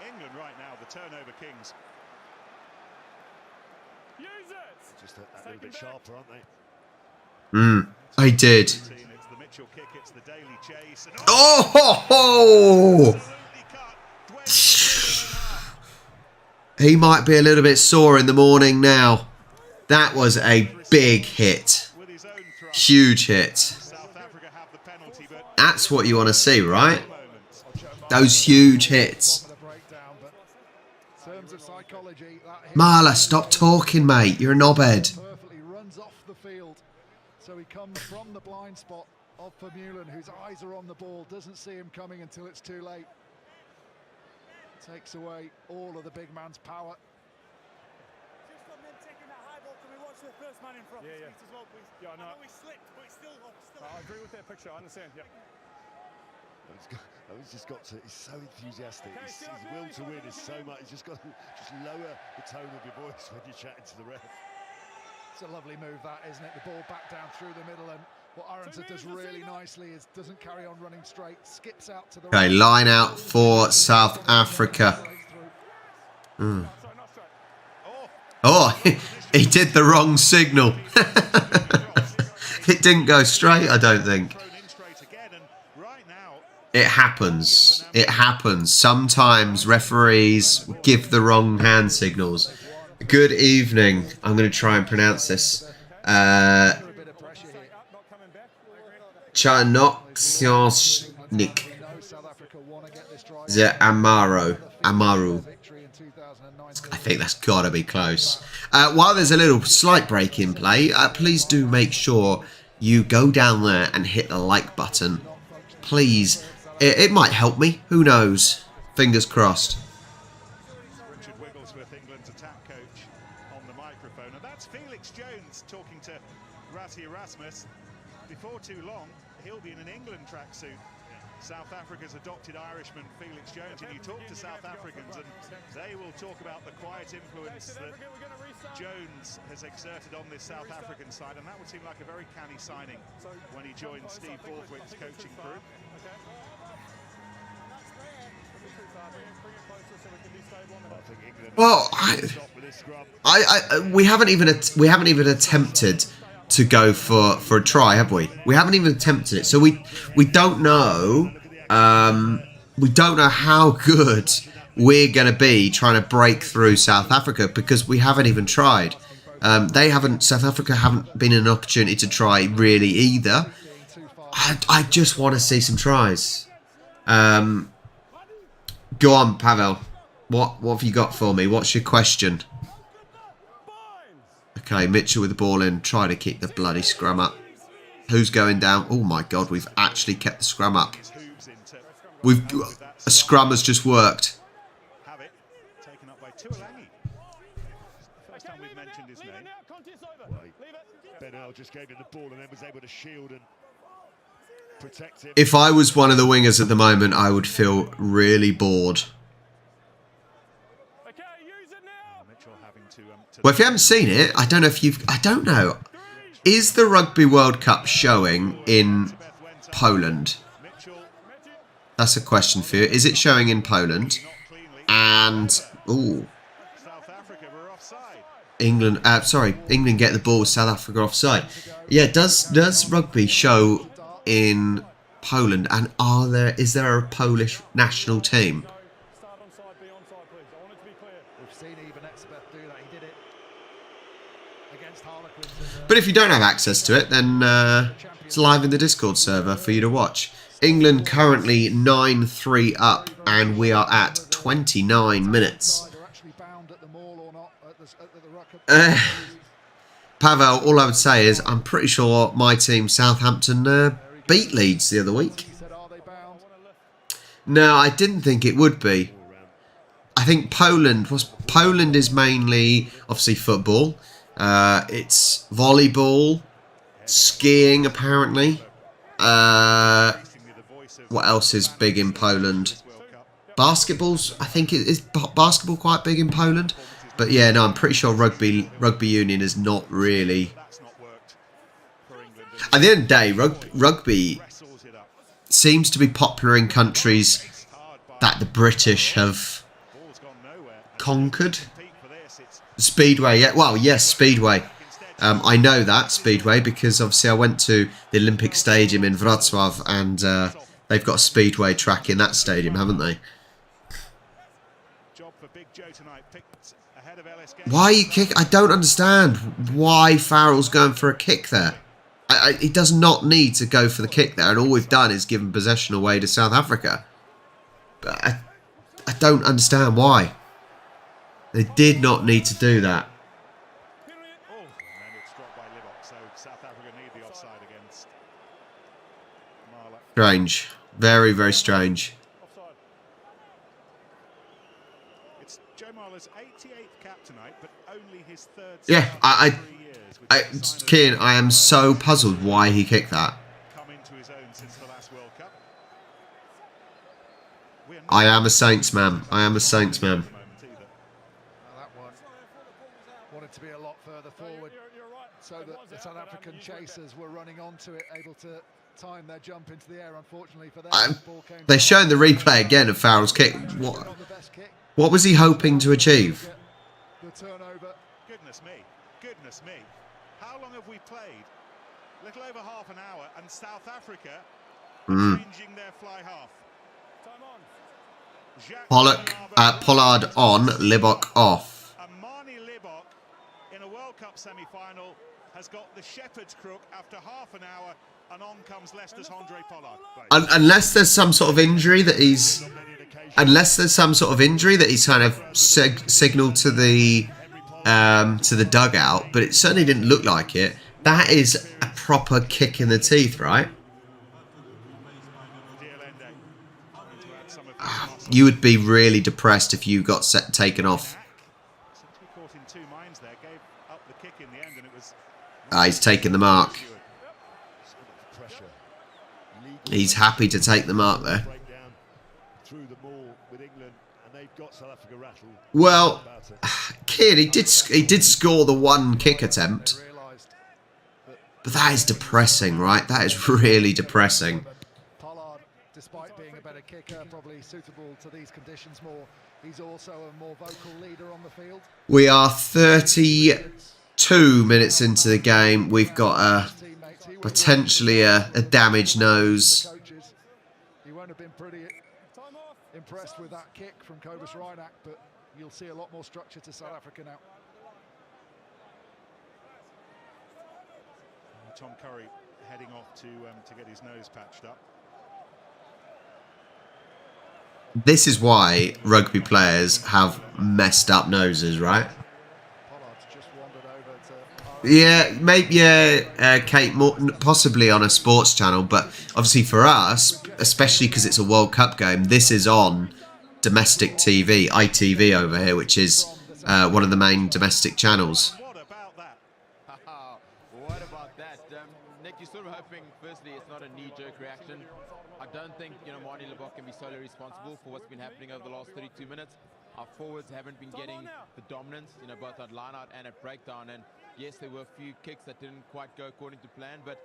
England right now, the turnover kings. Just that little bit sharper, aren't they? I did. It's the Mitchell kick, it's the Daly chase. And Oh, ho, ho. He might be a little bit sore in the morning now. That was a big hit. Huge hit. That's what you want to see, right? Those huge hits. Marla, stop talking, mate. You're a knobhead. Runs off the field. So he comes from the blind spot of Vermeulen, whose eyes are on the ball, doesn't see him coming until it's too late. Takes away all of the big man's power. Just on them taking that high ball, can we watch the first man in front as well, please? Yeah, no. I know we slipped, but it's still up. I agree with that picture, I understand, yeah. He's just got to, he's so enthusiastic. His will to win is so much. He's just got to just lower the tone of your voice when you're chatting to the ref. It's a lovely move, that, isn't it? The ball back down through the middle, and what Aronson does really nicely is doesn't carry on running straight, skips out to the Okay, line out for South Africa. Oh, he did the wrong signal. It didn't go straight, I don't think. It happens. It happens. Sometimes referees give the wrong hand signals. Good evening. I'm going to try and pronounce this. Chanoksiosnik. The Amaru. I think that's got to be close. While there's a little slight break in play, please do make sure you go down there and hit the like button. Please. It might help me. Who knows? Fingers crossed. Richard Wigglesworth, England's attack coach, on the microphone. And that's Felix Jones talking to Rassie Erasmus. Before too long, he'll be in an England tracksuit. South Africa's adopted Irishman, Felix Jones. And you talk to South Africans and they will talk about the quiet influence that Jones has exerted on this South African side. And that would seem like a very canny signing when he joined Steve Borthwick's coaching crew. Well, we haven't even attempted to go for a try, have we? We haven't even attempted it, so we don't know. We don't know how good we're going to be trying to break through South Africa because we haven't even tried. South Africa haven't been an opportunity to try really either. I just want to see some tries. Go on, Pavel. What have you got for me? What's your question? Okay, Mitchell with the ball in. Try to keep the bloody scrum up. Who's going down? Oh my God, we've actually kept the scrum up. A scrum has just worked. Benel just gave him the ball and then was able to shield and protect him. If I was one of the wingers at the moment, I would feel really bored. Well, if you haven't seen it, I don't know if you've... I don't know. Is the Rugby World Cup showing in Poland? That's a question for you. Is it showing in Poland? And... Ooh. England... England get the ball with South Africa offside. Yeah, does rugby show in Poland? And is there a Polish national team? But if you don't have access to it, then it's live in the Discord server for you to watch. England currently 9-3 up, and we are at 29 minutes. Pavel, all I would say is I'm pretty sure my team, Southampton, beat Leeds the other week. No, I didn't think it would be. I think Poland is mainly, obviously, football. It's volleyball, skiing apparently. What else is big in Poland? Basketball's, I think, is basketball quite big in Poland? But yeah, no, I'm pretty sure rugby union is not really. At the end of the day, rugby seems to be popular in countries that the British have conquered. Speedway, yeah. Well, yes, Speedway. I know that, Speedway, because obviously I went to the Olympic Stadium in Wrocław and they've got a Speedway track in that stadium, haven't they? Job for Big Joe tonight. Picked Why are you kick? I don't understand why Farrell's going for a kick there. He does not need to go for the kick there, and all we've done is given possession away to South Africa. But I don't understand why. They did not need to do that. Oh, and then it's dropped by Libbok, so South Africa need the offside against Marla. Strange. Very, very strange. It's Joe Marler's 88th cap tonight, but only his third. Yeah, start in 3 years, Kian, I am so puzzled why he kicked that. come into his own since the last World Cup. I am a Saints man. I am a Saints man. That one wanted to be a lot further forward, so that the South African chasers were running onto it, able to time their jump into the air. Unfortunately for them, the ball came They're showing the replay again of Farrell's kick. What was he hoping to achieve? The turnover. Goodness me. How long have we played? Little over half an hour, and South Africa are changing their fly half. Pollard on, Libbok off. And Marnie Libbok in a World Cup semi-final has got the shepherd's crook after half an hour, and on comes Leicester's Andre Pollard. Unless there's some sort of injury that he's... Unless there's some sort of injury that he's kind of signalled to the dugout, but it certainly didn't look like it. That is a proper kick in the teeth, right? You would be really depressed if you got taken off. He's taking the mark. He's happy to take the mark there. Well, kid, he did score the one kick attempt, but that is depressing, right? That is really depressing. Pollard, despite being a better kicker, probably suitable to these conditions more. He's also a more vocal leader on the field. We are 32 minutes into the game. We've got potentially a damaged nose. He won't have been pretty impressed with that kick from Cobus Reinach, but you'll see a lot more structure to South Africa now. Tom Curry heading off to get his nose patched up. This is why rugby players have messed up noses, right? Yeah, maybe, Kate, more, possibly on a sports channel, but obviously for us, especially because it's a World Cup game, this is on domestic TV, ITV over here, which is one of the main domestic channels. What about that? Nick, you're sort of hoping, firstly, it's not a knee-jerk reaction. I don't think, Marnie Libbok can be solely responsible for what's been happening over the last 32 minutes. Our forwards haven't been getting the dominance, both at line-out and at breakdown. And yes, there were a few kicks that didn't quite go according to plan, but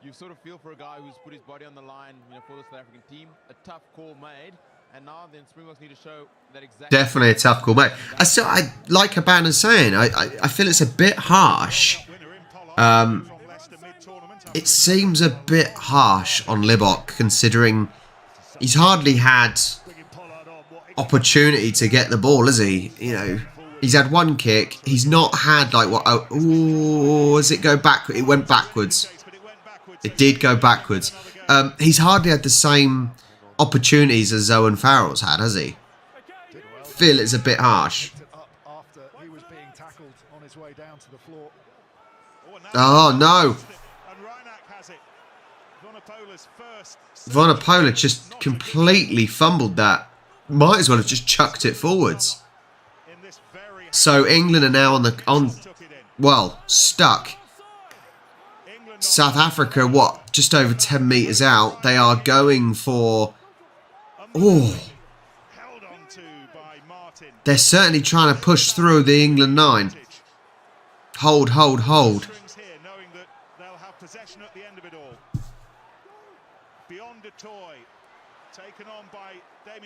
you sort of feel for a guy who's put his body on the line, for the South African team. A tough call made, and now then Springboks need to show that exactly. Definitely a tough call made. I like Habana's saying, I feel it's a bit harsh. It seems a bit harsh on Libbok, considering he's hardly had opportunity to get the ball, has he? He's had one kick. He's not had like what? Oh, does it go back? It went backwards. It did go backwards. He's hardly had the same opportunities as Owen Farrell's had, has he? Feel it's a bit harsh. Oh no! Vunipola just completely fumbled that. Might as well have just chucked it forwards. So England are now stuck. South Africa, just over 10 metres out. They are going for... Oh. They're certainly trying to push through the England 9. Hold.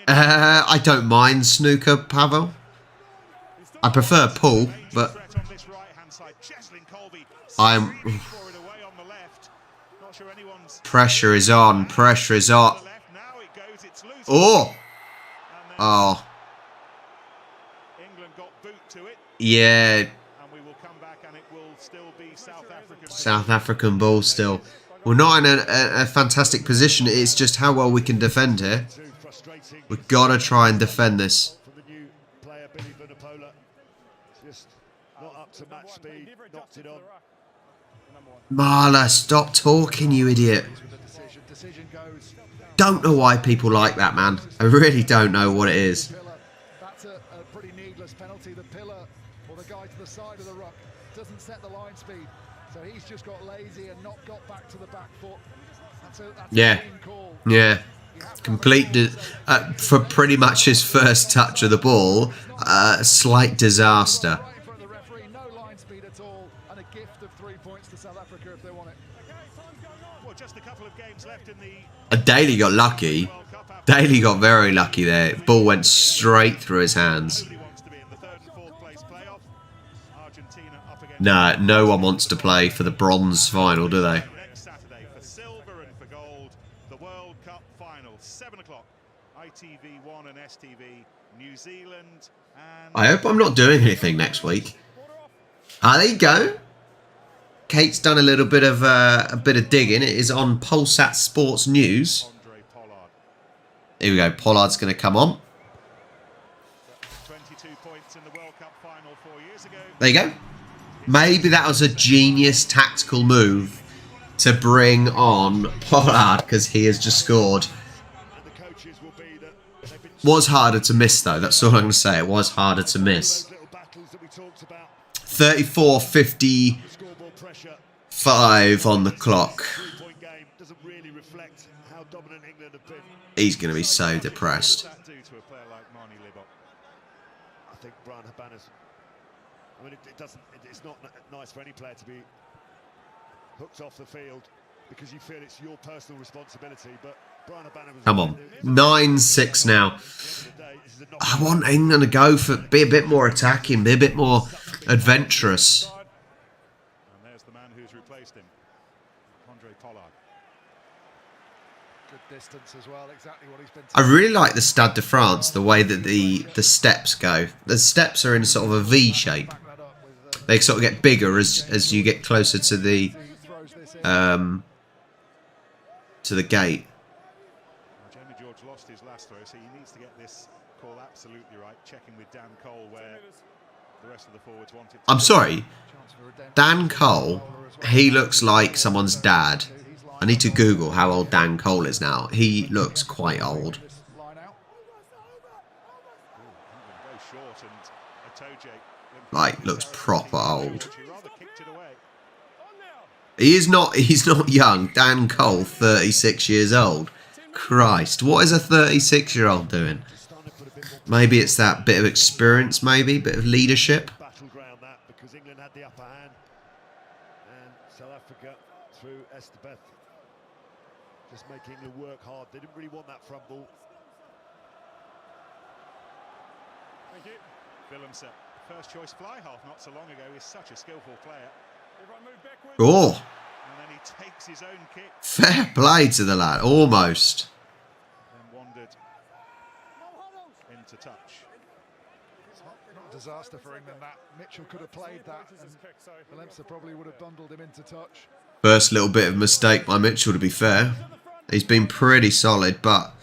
I don't mind snooker, Pavel. I prefer pool, but pressure is on. Oh. Yeah, And we will come back and it will still be South African ball still. We're not in a fantastic position. It's just how well we can defend here. We've got to try and defend this. From the new player, Billy Vunipola. Just not up to match speed, knocked it on. Marla, stop talking, you idiot. Don't know why people like that, man. I really don't know what it is. That's a pretty needless penalty. The pillar or the guy to the side of the ruck doesn't set the line speed. So he's just got lazy and not got back to the back foot. That's a clean call. Yeah. Complete, for pretty much his first touch of the ball, slight disaster. Right in front of the referee, no line speed at all, and a gift of 3 points to South Africa if they want it. Well, just a couple of games left in the Daly got lucky. Daly got very lucky there. Ball went straight through his hands. Nobody wants to be in the third and fourth place playoff. Argentina up against Nah, no one wants to play for the bronze final, do they? next Saturday for silver and for gold. The World Cup final, 7 o'clock. ITV1 and STV, New Zealand. And I hope I'm not doing anything next week. There you go. Kate's done a little bit of digging. It is on Polsat Sports News. Andre Pollard. Here we go. Pollard's going to come on. 22 points in the World Cup final 4 years ago. There you go. Maybe that was a genius tactical move to bring on Pollard because he has just scored. And the coaches will be that they've been Was harder to miss, though. That's all I'm going to say. It was harder to miss. those little battles that we talked about. 34-55 Scoreboard pressure. on the clock. 3-point game doesn't really reflect how dominant England have been. He's going to be so depressed. What does that do to a player like Marnie Libbok? I think Brian Habana's. I mean, it's not nice for any player to be hooked off the field because you feel it's your personal responsibility. But Brian Habana was. Come on. 9-6 now. I want England to go for be a bit more attacking, be a bit more adventurous. And there's the man who's replaced him, Andre Pollard. Good distance as well, exactly what he's been I really like the Stade de France, the way that the steps go. The steps are in sort of a V shape. back that up with They sort of get bigger as you get closer to the who throws this in. gate. Well, Jamie George lost his last throw, so he needs to get this call absolutely right. Checking with Dan Cole where the rest of the forwards want it to I'm go. sorry, Chance for redemption. Dan Cole, he looks like someone's dad. I need to Google how old Dan Cole is now. He looks quite old. This line out. Very short and Atoje. Like, looks proper old. He rather kicked it away. He's not young. Dan Cole, 36 years old. Christ, what is a 36-year-old doing? Maybe it's that bit of experience, maybe, bit of leadership. Battleground that because England had the upper hand and South Africa through Estebeth just making England work hard. They didn't really want that front ball. Thank you. Willemse, first choice fly half not so long ago, is such a skillful player. Everyone move backwards. Oh, And then he takes his own kick fair play to the lad. Almost. and wandered into touch. Not a disaster for England that. Mitchell could have played that and Willemse probably would have bundled him into touch. First little bit of mistake by Mitchell, to be fair. He's been pretty solid, but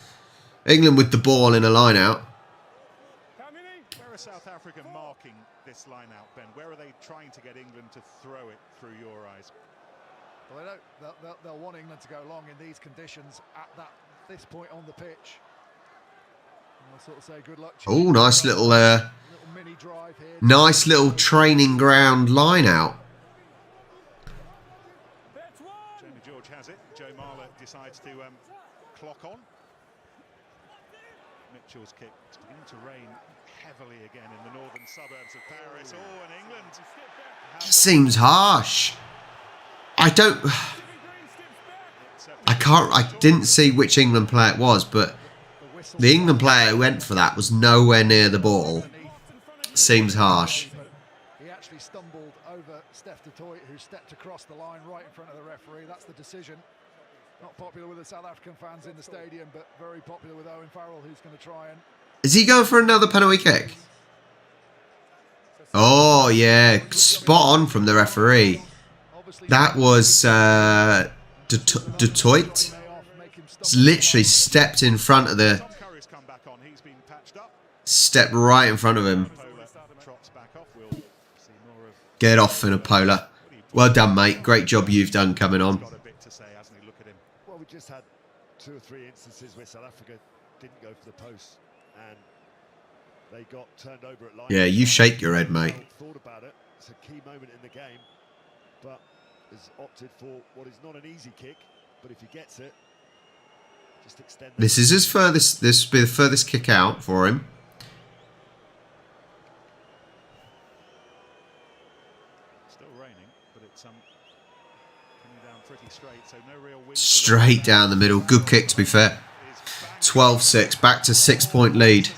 England with the ball in a line-out. Where are South Africa marking this line out, Ben? Where are they trying to get England to throw it through your eyes? Well, they don't, they'll want England to go long in these conditions at this point on the pitch. And I'll sort of say good luck. Oh, nice little mini drive here. nice little training ground line-out. Jamie George has it. Joe Marler decides to clock on. Mitchell's kick. It's beginning to rain heavily again in the northern suburbs of Paris. Oh, and England. Seems harsh. I didn't see which England player it was, but the England player who went for that was nowhere near the ball. Seems harsh. He actually stumbled over Steph du Toit, who stepped across the line right in front of the referee. That's the decision. Not popular with the South African fans in the stadium, but very popular with Owen Farrell, who's going to try and... Is he going for another penalty kick? Oh, yeah. Spot on from the referee. That was Detroit. It's literally stepped in front of the... Stepped right in front of him. Get off in a polar. Well done, mate. Great job you've done coming on. Well, we just had 2 or 3 instances where South Africa didn't go for the post and they got turned over at line. Yeah, you shake your head, mate. Thought about it. It's a key moment in the game, but has opted for what is not an easy kick. But if he gets it, just extend. This is his furthest. This will be the furthest kick out for him. Still raining, but it's coming down pretty straight, so no real wind. Straight down the middle. Good kick, to be fair. 12-6. Back to 6-point lead.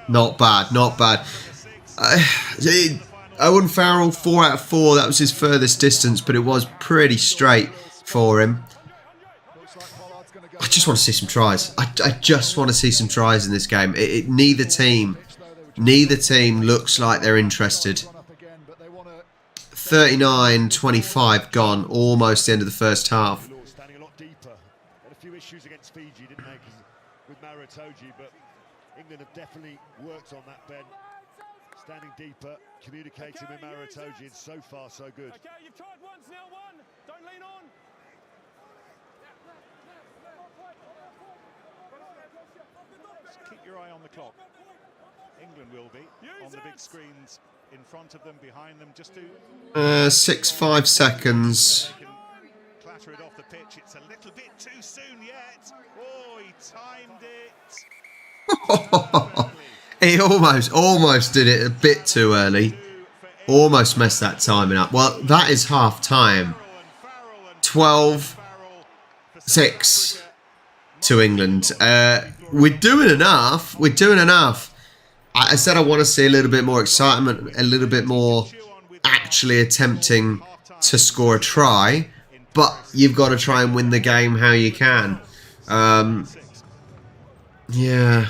Not bad, not bad. Owen Farrell, 4 out of 4. That was his furthest distance, but it was pretty straight for him. I just want to see some tries. I just want to see some tries in this game. Neither team looks like they're interested. 39-25 gone, almost the end of the first half. Standing a lot deeper. Had a few issues against Fiji, didn't they? With Maritoji, but England have definitely worked on that, Ben. Standing deeper, communicating with Maritoji, and so far so good. Okay, you've tried once, now one. Don't lean on. Just keep your eye on the clock. England will be on the big screens in front of them, behind them, just to 6-5 seconds. they can clatter it off the pitch. It's a little bit too soon yet. Oh, he timed it. He almost did it a bit too early. Almost messed that timing up. Well, that is half time. 12-6 to England. We're doing enough. We're doing enough. I said I want to see a little bit more excitement, a little bit more actually attempting to score a try. But you've got to try and win the game how you can. Yeah.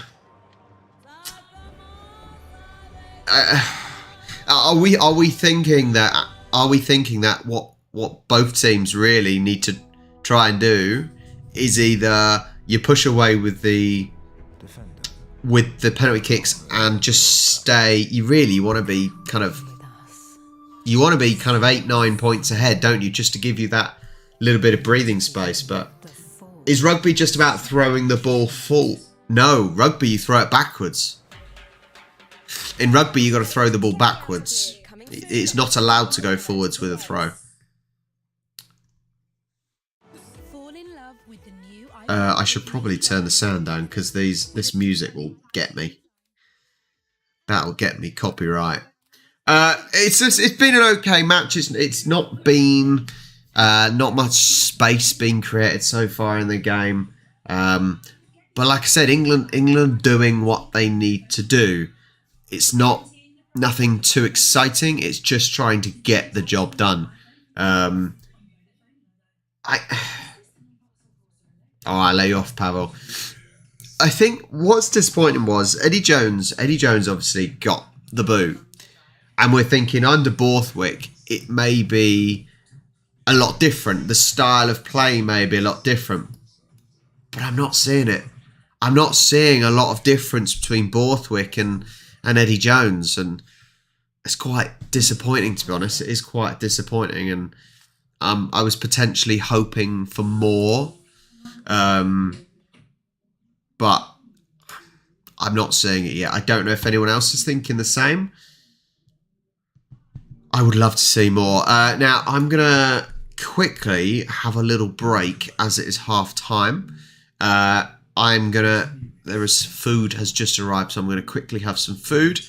Are we thinking that what both teams really need to try and do is either you push away with the penalty kicks and just stay. You really want to be kind of 8-9 points ahead, don't you, just to give you that little bit of breathing space. But is rugby just about throwing the ball full? No, rugby you throw it backwards. In rugby, you got to throw the ball backwards. It's not allowed to go forwards with a throw. I should probably turn the sound down because this music will get me. That'll get me copyright. It's been an okay match. It's not been not much space being created so far in the game. But like I said, England doing what they need to do. It's nothing too exciting. It's just trying to get the job done. I lay you off, Pavel. I think what's disappointing was Eddie Jones. Eddie Jones obviously got the boot. And we're thinking under Borthwick, it may be a lot different. The style of play may be a lot different. But I'm not seeing it. I'm not seeing a lot of difference between Borthwick and Eddie Jones. And it's quite disappointing, to be honest. It is quite disappointing. And I was potentially hoping for more. But I'm not seeing it yet. I don't know if anyone else is thinking the same. I would love to see more. Now, I'm going to quickly have a little break as it is half time. Food has just arrived, so I'm going to quickly have some food.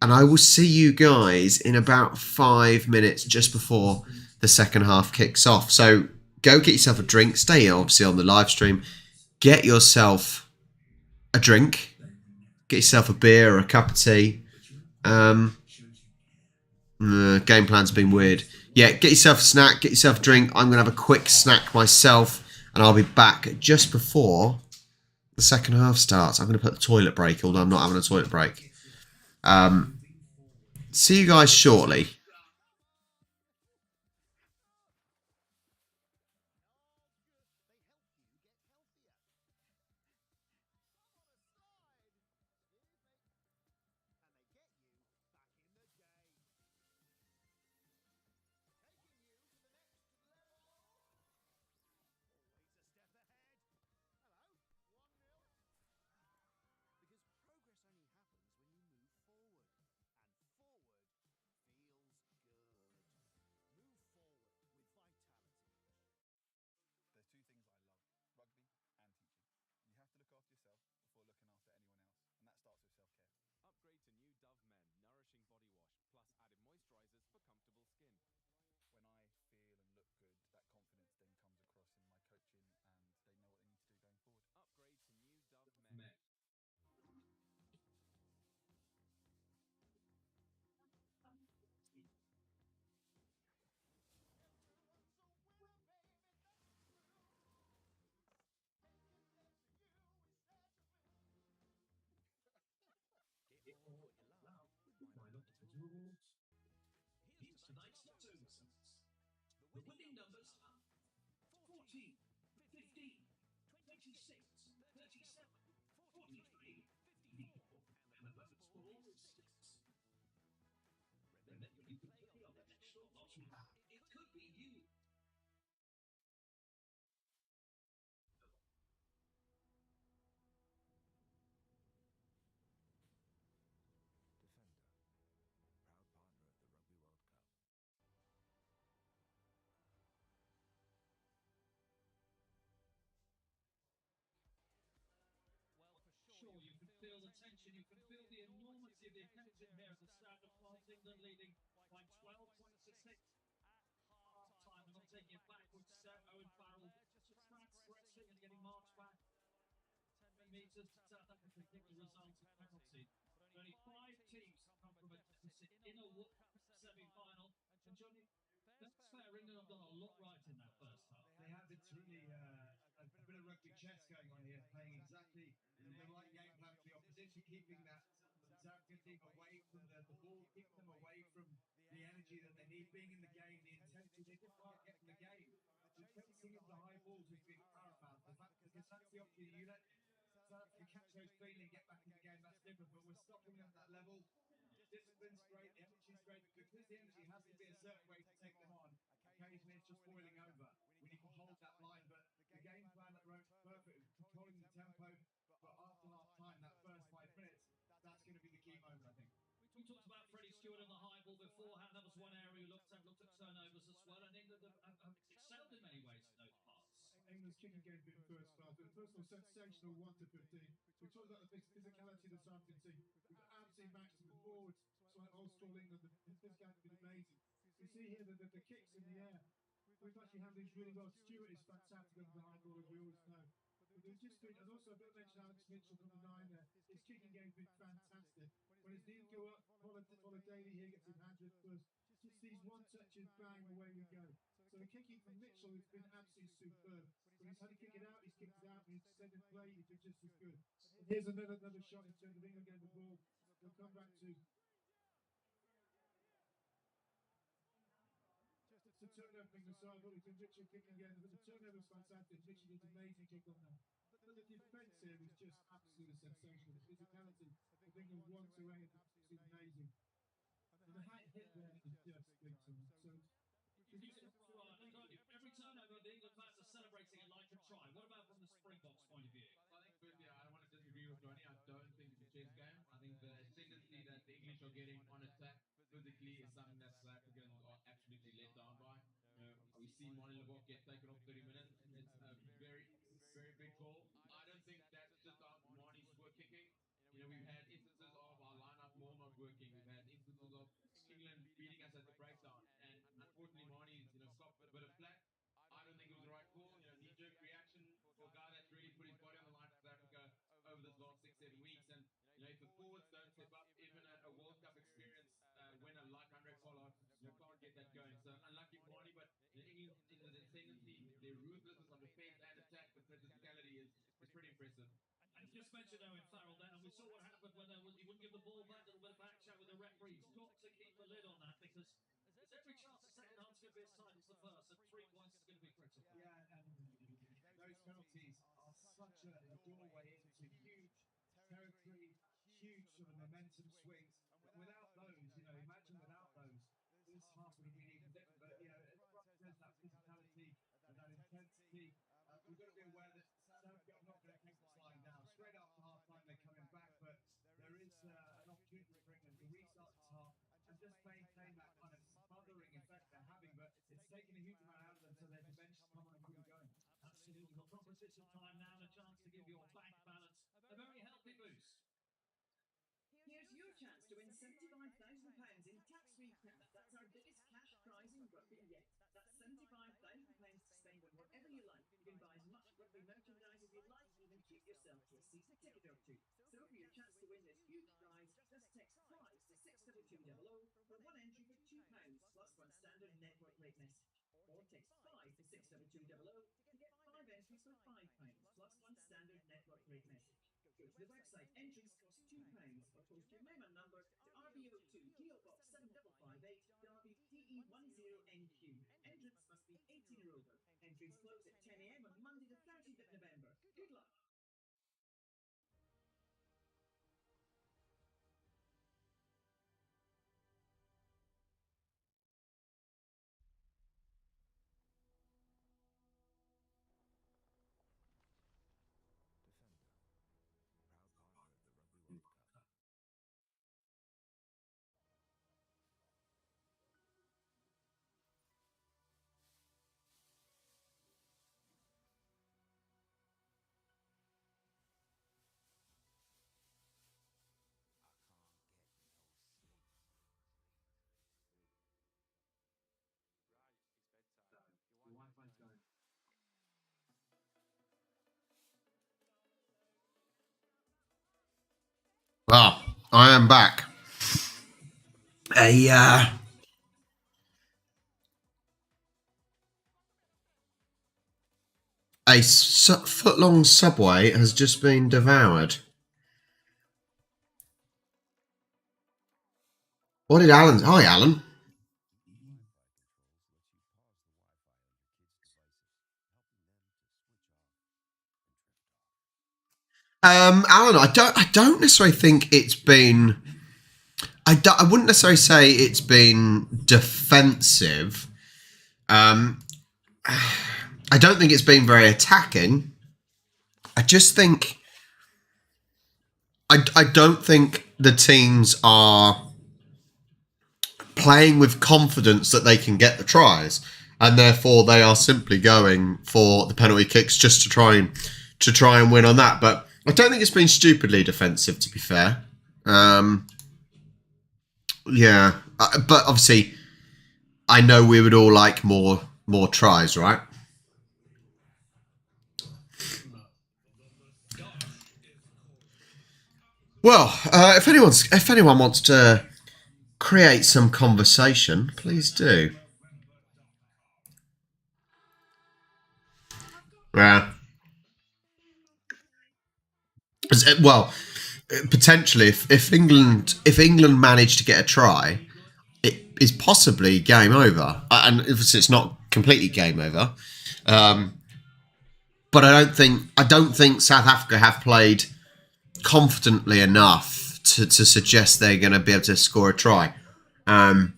And I will see you guys in about 5 minutes just before the second half kicks off. So go get yourself a drink. Stay obviously on the live stream. Get yourself a drink. Get yourself a beer or a cup of tea. Game plan's been weird. Yeah, get yourself a snack. Get yourself a drink. I'm going to have a quick snack myself. And I'll be back just before the second half starts. I'm going to put the toilet break, although I'm not having a toilet break. See you guys shortly. Sure, you can feel the tension, you can feel the enormity of the occasion here at the Stand of France, England leading by 12 points to 6 half time. They're not taking it backwards. Owen Farrell just transgressing and getting marched back 10 metres. South Africa kick the resulting penalty. But only 5 teams come from a deficit in a semi-final. And Johnny, that's fair. England have done a lot right in that first half. They have. It's really a bit of rugby chess going on here, playing exactly the right game plan for the opposition, keeping that South African team away from the ball, keeping them away from the energy that they need, being in the game, the intensity. They just can't get in the game. The chasing of the high balls has been paramount. The fact, because that's the opportunity. You let South Africa catch those cleanly and get back in the game, that's different. But we're stopping them at that level. Discipline's great, the energy's great, but because the energy has to be a certain way to take them on, occasionally it's just boiling over. We need to hold that line, but the game plan that wrote perfect, controlling the tempo, but after half time, that first 5 minutes, that's going to be the key moment, I think. We talked about Freddie Stewart and the high ball beforehand. That was one area we looked at turnovers as well, and England have excelled in many ways in those parts. England's kicking game's been first class, but first of all, sensational 1 to 15. We talked about the physicality of the South African team. We've absolutely matched them forwards. So like old school England, the physicality has been amazing. You see here the kicks in the air. We've actually handled these really well. Stewart is fantastic under the high ball, as we always know. But there's just been, and also a bit of mention Alex Mitchell, number 9 there. His kicking game's been fantastic. When his knees go up, Daly here gets his hands with first. Just these one touches, bang, away we go. So the kicking from Mitchell has been absolutely superb. When he's had to kick it out, he's kicked it out. When he's sent it play, he's been just as good. And here's another shot in terms of England getting the ball. We'll come back to. It's a turnover thing aside, but it's been Mitchell kicking again. But the turnover's fantastic. Mitchell did an amazing kick on that. But the defence here is just absolutely sensational. The physicality of England 1 to 8 is amazing. And the hit there is just big time. So every turnover, the England fans are celebrating it like a try. What about from the Springboks' point of view? I think, firstly, I don't want to disagree with Johnny. I don't think it's a chess game. I think the ascendancy that the English are getting on attack physically is something that South Africans are absolutely let down by. We see Moni Lebock get taken off 30 minutes. It's a very, very big call. I don't think that's just down to Moni's work kicking. We've had instances of our lineup more not working. We've had instances of England beating us at the breakdown. And unfortunately, Marnie's, stopped a bit of flat. I don't think it was the right call. Knee-jerk reaction for a guy that's really put his body on the line for South Africa over this last 6-7 weeks. And, if the forwards don't step up, even a World Cup experience winner like Andre Pollard, can't get that going. So unlucky for Marnie, but England, in the tendency, their ruthlessness on defense and attack, the physicality is pretty impressive. And just mentioned Owen Farrell then, and we saw what happened when he wouldn't give the ball back. A little bit of back chat with the referee. He's got to keep a lid on that because there's every chance the second half's going to be as tight as the first, and 3 points is going to be critical. Yeah, and those penalties are such a doorway into huge territory, huge sort of momentum swings. But without those, imagine without those, this half would have been even different. But, it represents that physicality and that intensity. We've got to be aware that Southgate are not going to keep us lying down. Straight after half time, they're coming back, but there is an opportunity for England to restart this half and just maintain that kind of smothering effect they're having. But it's taken a huge amount out of them, so their dimensions come on and keep going. Absolutely. Proposition time now and a chance to give your bank balance a very healthy boost. Here's your chance to win £75,000 in tax-free cricket. That's our biggest cash prize in rugby yet. That's £75,000 to spend on whatever you like. You can buy as much rugby merchandise as you like, even treat yourself to a season ticket or two. So for your chance to win this huge prize, just text prize to 62200 for one entry for £2 plus one standard network rate message. Or text 5 to 62200 to get 5 entries for £5 plus one standard network rate message. Go to the website. Entries cost £2 or post your memo number to RBO2 PO Box 7558 Derby PE10NQ. Entrants must be 18 or over. Entries close at 10 a.m. on Monday the 30th of November. Good luck. The Wi-Fi's going. Well, I am back. A foot-long subway has just been devoured. What did Alan? Hi, Alan. Alan, I don't necessarily think it's been. I wouldn't necessarily say it's been defensive. I don't think it's been very attacking. I just think. I don't think the teams are playing with confidence that they can get the tries, and therefore they are simply going for the penalty kicks just to try and win on that. But I don't think it's been stupidly defensive, to be fair. Yeah, but obviously, I know we would all like more tries, right? Well, if anyone wants to create some conversation, please do. Yeah. Well, potentially, if England managed to get a try, it is possibly game over, and it's not completely game over. But I don't think South Africa have played confidently enough to suggest they're going to be able to score a try. A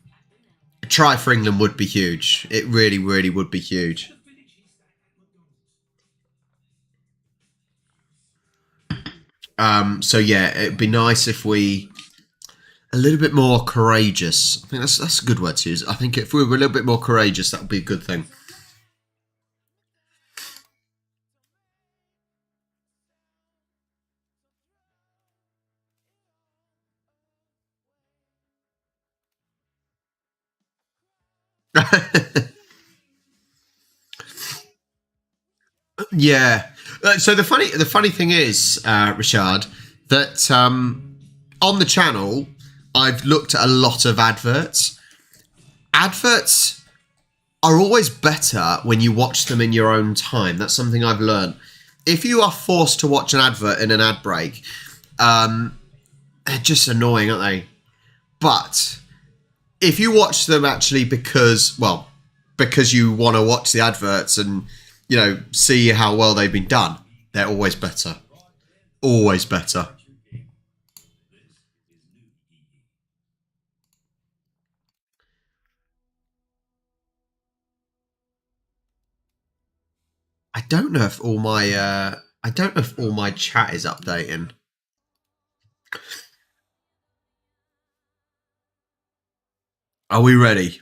try for England would be huge. It really, really would be huge. So yeah, it'd be nice if we a little bit more courageous. I think that's a good word to use. I think if we were a little bit more courageous, that would be a good thing. Yeah. So the funny thing is, Richard, that on the channel, I've looked at a lot of adverts. Adverts are always better when you watch them in your own time. That's something I've learned. if you are forced to watch an advert in an ad break, they're just annoying, aren't they? But if you watch them actually because you want to watch the adverts and, you know, see how well they've been done, they're always better. Always better. I don't know if all my chat is updating. Are we ready?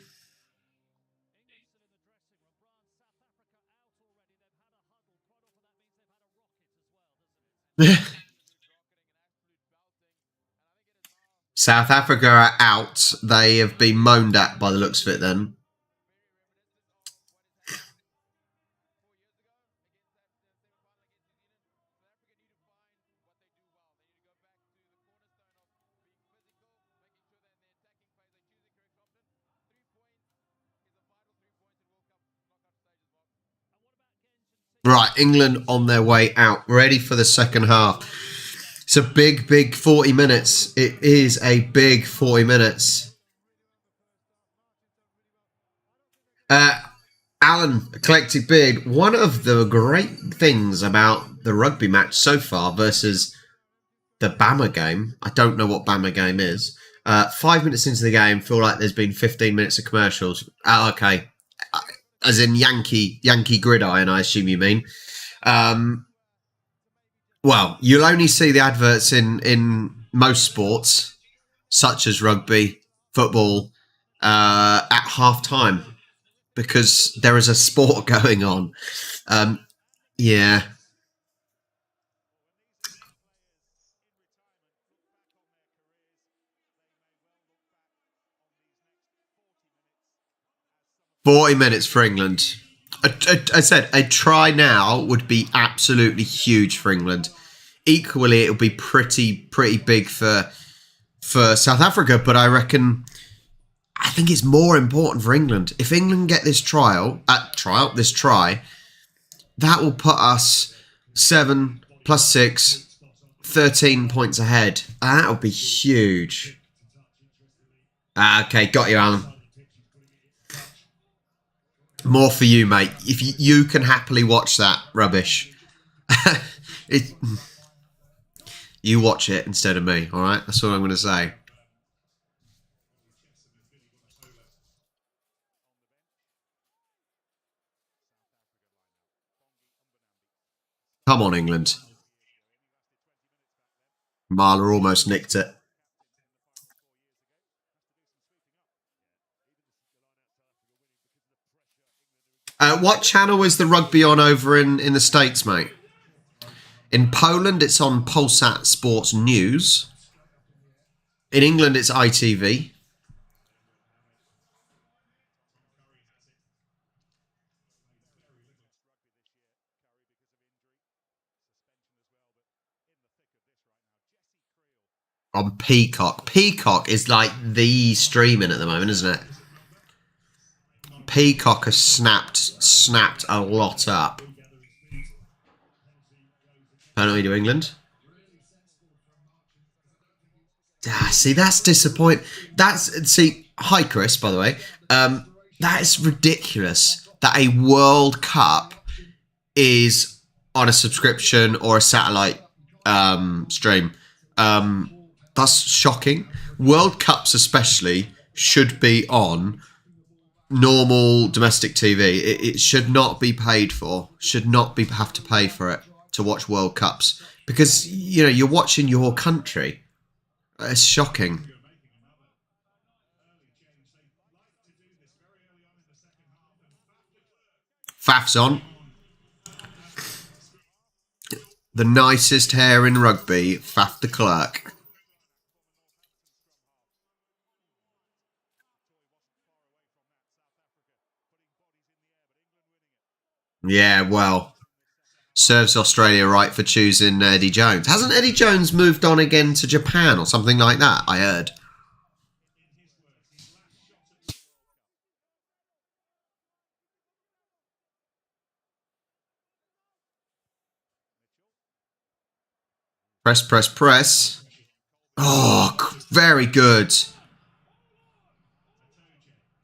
South Africa are out. They have been moaned at by the looks of it then. Right, England on their way out, ready for the second half. It's a big, big 40 minutes. It is a big 40 minutes. Alan, Eclectic Beard, one of the great things about the rugby match so far versus the Bama game, I don't know what Bama game is. 5 minutes into the game, feel like there's been 15 minutes of commercials. Oh, okay. As in Yankee Gridiron, I assume you mean. Well, you'll only see the adverts in most sports, such as rugby, football, at half time, because there is a sport going on. Yeah. $40 for England. I said a try now would be absolutely huge for England. Equally, it would be pretty big for South Africa, but I think it's more important for England. If England get this try, that will put us 7 plus 6, 13 points ahead. And that would be huge. Okay, got you, Alan. More for you, mate. If you can happily watch that rubbish. You watch it instead of me, all right? That's what I'm going to say. Come on, England. Marla almost nicked it. What channel is the rugby on over in the States, mate? In Poland, it's on Polsat Sports News. In England, it's ITV. On Peacock. Peacock is like the streaming at the moment, isn't it? Peacock has snapped a lot up. Penalty to England. See, that's disappointing. Hi Chris, by the way. That is ridiculous that a World Cup is on a subscription or a satellite stream. That's shocking. World Cups especially should be on normal domestic TV. It should not be paid for. Should not have to pay for it to watch World Cups because you're watching your country. It's shocking. Faf's on. The nicest hair in rugby, Faf the Clerk. Yeah, well, serves Australia right for choosing Eddie Jones. Hasn't Eddie Jones moved on again to Japan or something like that, I heard? Press, press, press. Oh, very good.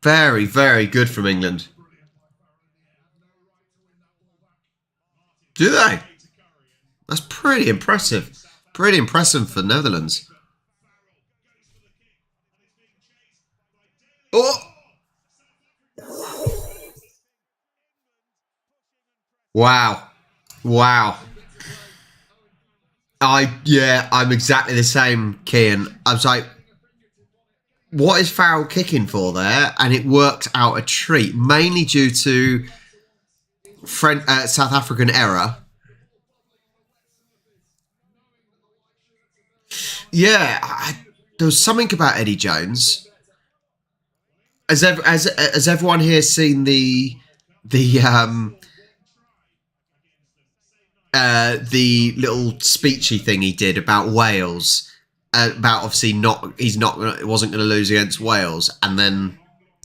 Very, very good from England. Do they? That's pretty impressive. Pretty impressive for Netherlands. Oh! Wow. Wow. I'm exactly the same, Kian. I was like, what is Farrell kicking for there? And it worked out a treat, mainly due to South African error. Yeah, there was something about Eddie Jones. Has everyone here seen the little speechy thing he did about Wales? About obviously wasn't going to lose against Wales, and then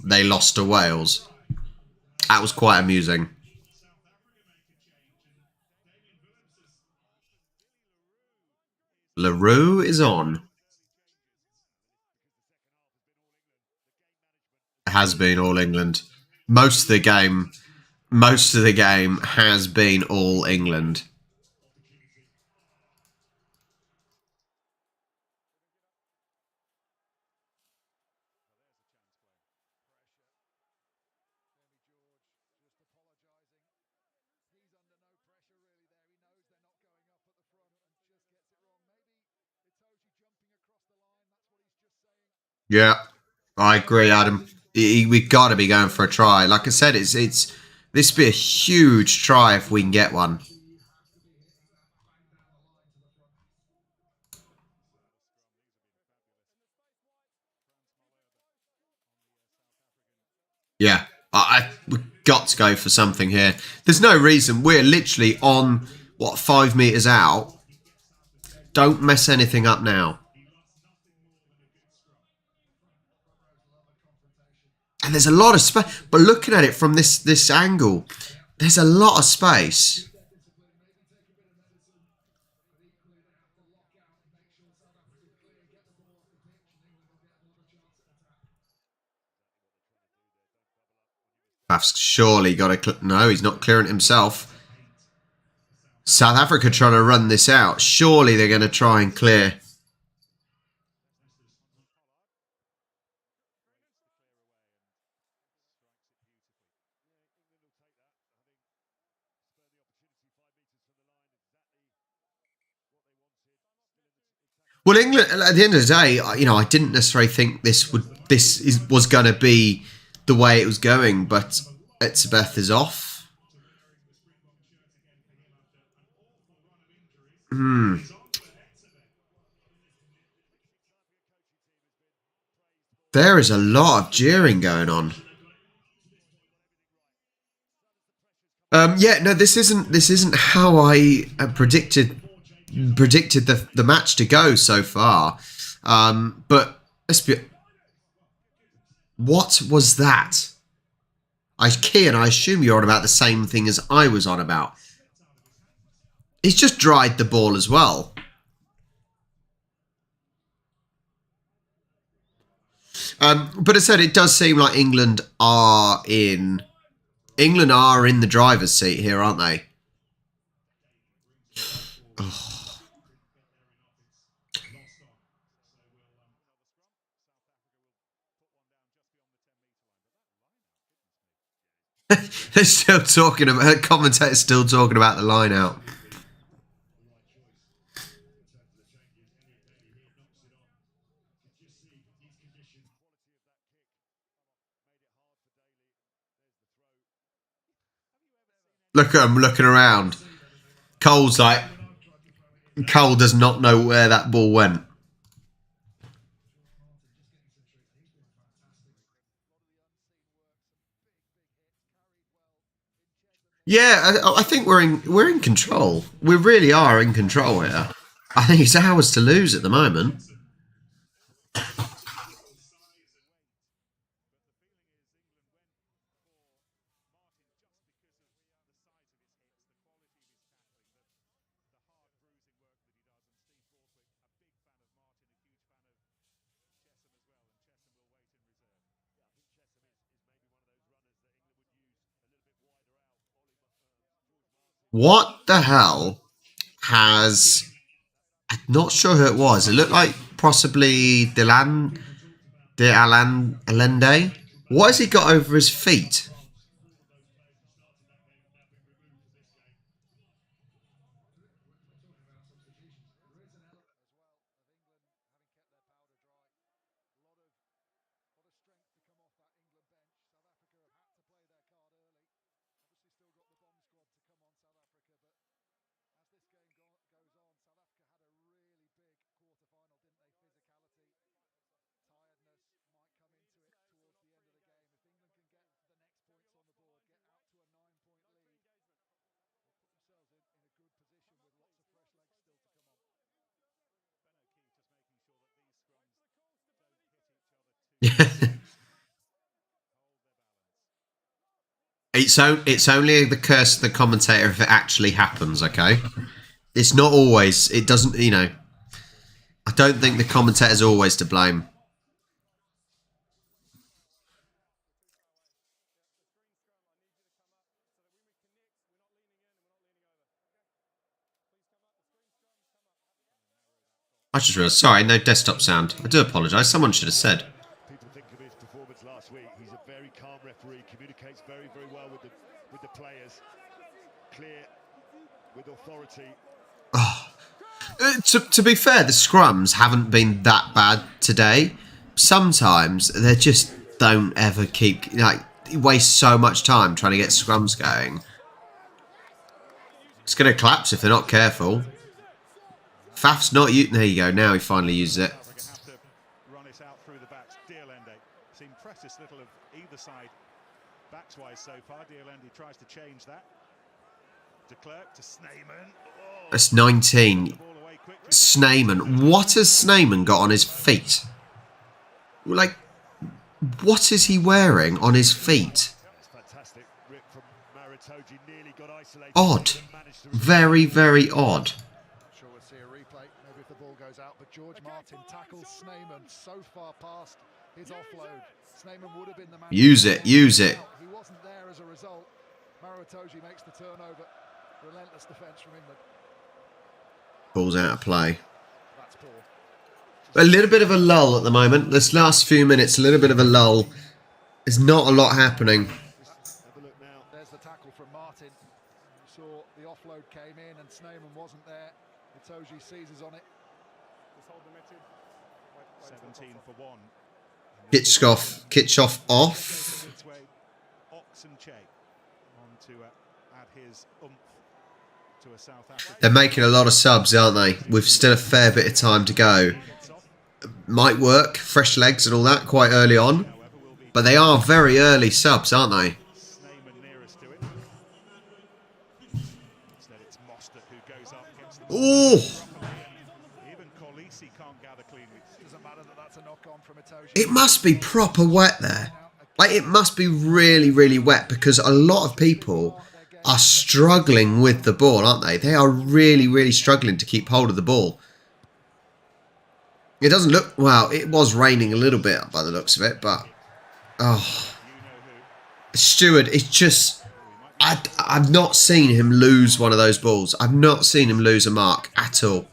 they lost to Wales. That was quite amusing. LaRue is on. Has been all England. Most of the game has been all England. Yeah, I agree, Adam. We've got to be going for a try. Like I said, it's this would be a huge try if we can get one. Yeah, we've got to go for something here. There's no reason. We're literally on, 5 meters out. Don't mess anything up now. And there's a lot of space. But looking at it from this angle, there's a lot of space. I've surely got to... No, he's not clearing it himself. South Africa trying to run this out. Surely they're going to try and clear. Well, England, at the end of the day, I didn't necessarily think this was going to be the way it was going, but Etzebeth is off. There is a lot of jeering going on. Yeah, no, this isn't how I predicted the match to go so far. But let's be. What was that? Kian, I assume you're on about the same thing as I was on about. He's just dried the ball as well. But as I said, it does seem like England are in the driver's seat here, aren't they? Oh. They're still talking about, commentators still talking about the line out. Look at him looking around. Cole does not know where that ball went. Yeah, I think we're in control. We really are in control here. I think it's ours to lose at the moment. What the hell has... I'm not sure who it was. It looked like possibly Allende. What has he got over his feet? It's only the curse of the commentator if it actually happens, okay? It's not always. It doesn't, you know. I don't think the commentator's always to blame. I just realised, sorry, no desktop sound. I do apologise. Someone should have said. People think of his performance last week. He's a very calm referee, communicates very, very well with the players. Clear, with authority. Oh. To be fair, the scrums haven't been that bad today. Sometimes they just don't ever keep... Like, you waste so much time trying to get scrums going. It's going to collapse if they're not careful. Faf's not... There you go. Now he finally uses it. Run it out through the backs. Seen practice little of either side backs-wise so far. Dielendi tries to change that. De Klerk to Sneijman. Oh. That's 19. Sneijman. What has Sneijman got on his feet? Like, what is he wearing on his feet? Odd. Very, very odd. Sure, we'll see a replay. Maybe if the ball goes out, but George Martin tackles Sneijman so far past his offload. Sneijman would have been the man. Use it. Use it. He wasn't there as a result. Maritoji makes the turnover. Relentless defence from England. Ball's out of play. A little bit of a lull at the moment. This last few minutes, a little bit of a lull. There's not a lot happening. There's the tackle from Martin. You saw the offload came in and Sneijman wasn't there. Itoji seizes on it. 17 for 1. Kitchoff off. They're making a lot of subs, aren't they? With still a fair bit of time to go. Might work, fresh legs and all that quite early on. But they are very early subs, aren't they? Oh! It must be proper wet there. Like, it must be really, really wet because a lot of people are struggling with the ball, aren't they? They are really, really struggling to keep hold of the ball. It doesn't look... Well, it was raining a little bit by the looks of it, but... Oh. Stewart, it's just... I've not seen him lose one of those balls. I've not seen him lose a mark at all.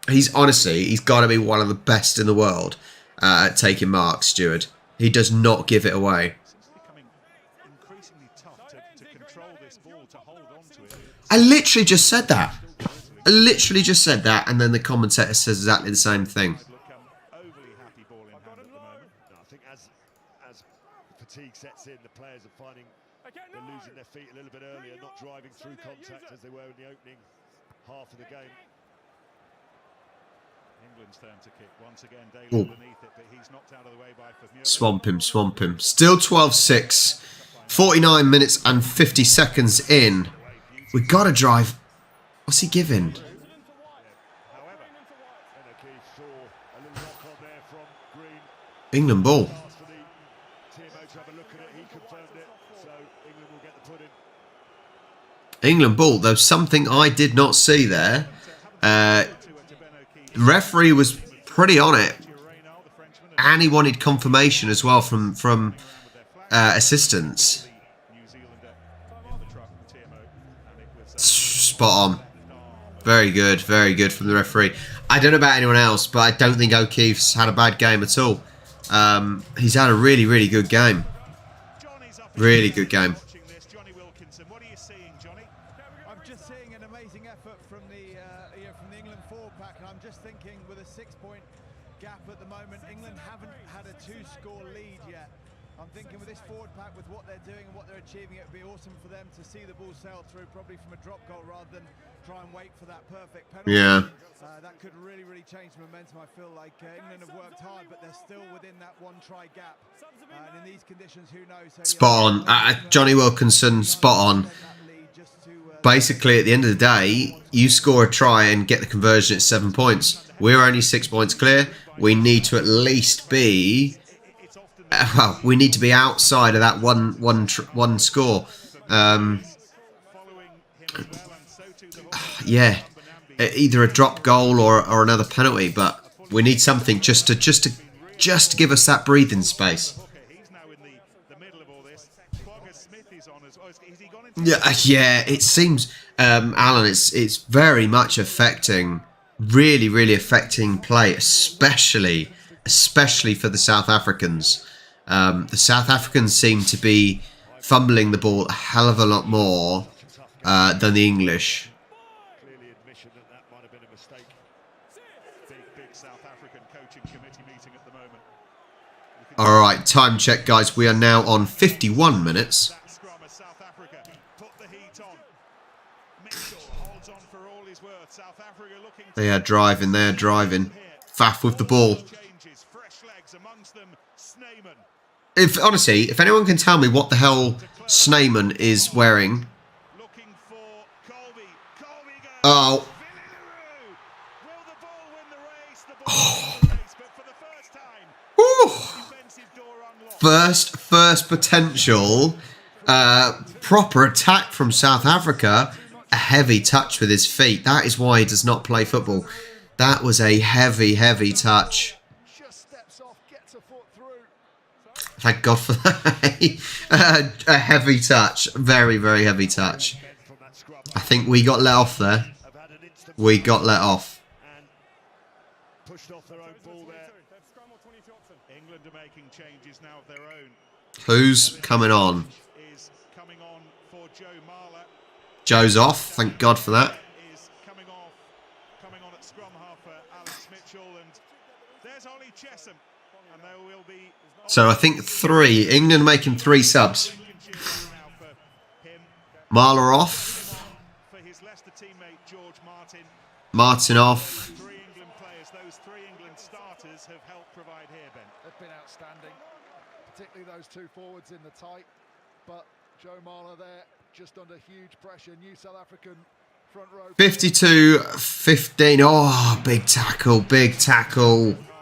He's honestly, he's got to be one of the best in the world at taking marks, Stewart. He does not give it away. I literally just said that. I literally just said that, and then the commentator says exactly the same thing. I think as fatigue sets in, the players are finding they're losing their feet a little bit earlier, not driving through contact as they were in the opening half of the game. England's turn to kick once again. Daly underneath it, but he's knocked out of the way by Fafmura. Swamp him, swamp him. Still 12-6. 49 minutes and 50 seconds in. We got to drive. What's he giving? England ball. England ball. There's something I did not see there. Referee was pretty on it, and he wanted confirmation as well from assistants. spot on. Very good from the referee. I don't know about anyone else, but I don't think O'Keefe's had a bad game at all. He's had a really, really good game. Really good game. What are you seeing, Johnny? I'm just seeing an amazing effort from the England forward pack, and I'm just thinking with a 6-point gap at the moment, England haven't had a 2-score lead yet. I'm thinking with this forward pack, with what they're doing and what they're achieving, it would be awesome for them to see the ball sail through, probably from a drop goal rather than try and wait for that perfect penalty. Yeah. That could really, really change the momentum. I feel like England have worked hard, but they're still within that one-try gap. And in these conditions, who knows? So, Spot on. Johnny Wilkinson, spot on. Basically, at the end of the day, you score a try and get the conversion at 7 points. We're only 6 points clear. We need to at least be... well, we need to be outside of that one score. Yeah, either a drop goal or another penalty, but we need something just to give us that breathing space. Yeah, it seems, Alan, it's very much affecting, really affecting play, especially for the South Africans. The South Africans seem to be fumbling the ball a hell of a lot more than the English. Clearly admission that might have been a mistake. Big South African coaching committee meeting at the moment. All right, time check, guys. We are now on 51 minutes. That scrum of South Africa put the heat on. Mitchell holds on for all his worth. South Africa looking. They are driving. Faf with the ball. Changes, fresh legs amongst them. Snyman. If anyone can tell me what the hell Snyman is wearing. Looking for Colby. Colby goes. Oh. Will the ball win the race? The ball wins the race, but for the first time, defensive door unlocked. First potential proper attack from South Africa. A heavy touch with his feet. That is why he does not play football. That was a heavy touch. Just steps off, gets a foot through. Thank God for that. A heavy touch. Very heavy touch. I think we got let off there. We got let off. And pushed off their own ball there. England are making changes now of their own. Who's coming on? Is coming on for Joe Marler. Joe's off. Thank God for that. Is coming on at scrum half for Alex Mitchell, and there's Ollie Chesham, and there will be. So I think 3. England making 3 subs. Now for him, Marler off. for his Leicester teammate George Martin. Martin off. 3 England players, those 3 England starters have helped provide here, Ben. They've been outstanding, particularly those 2 forwards in the tight. But Joe Marler there, just under huge pressure. New South African front row. 52-15. Oh, big tackle. Hard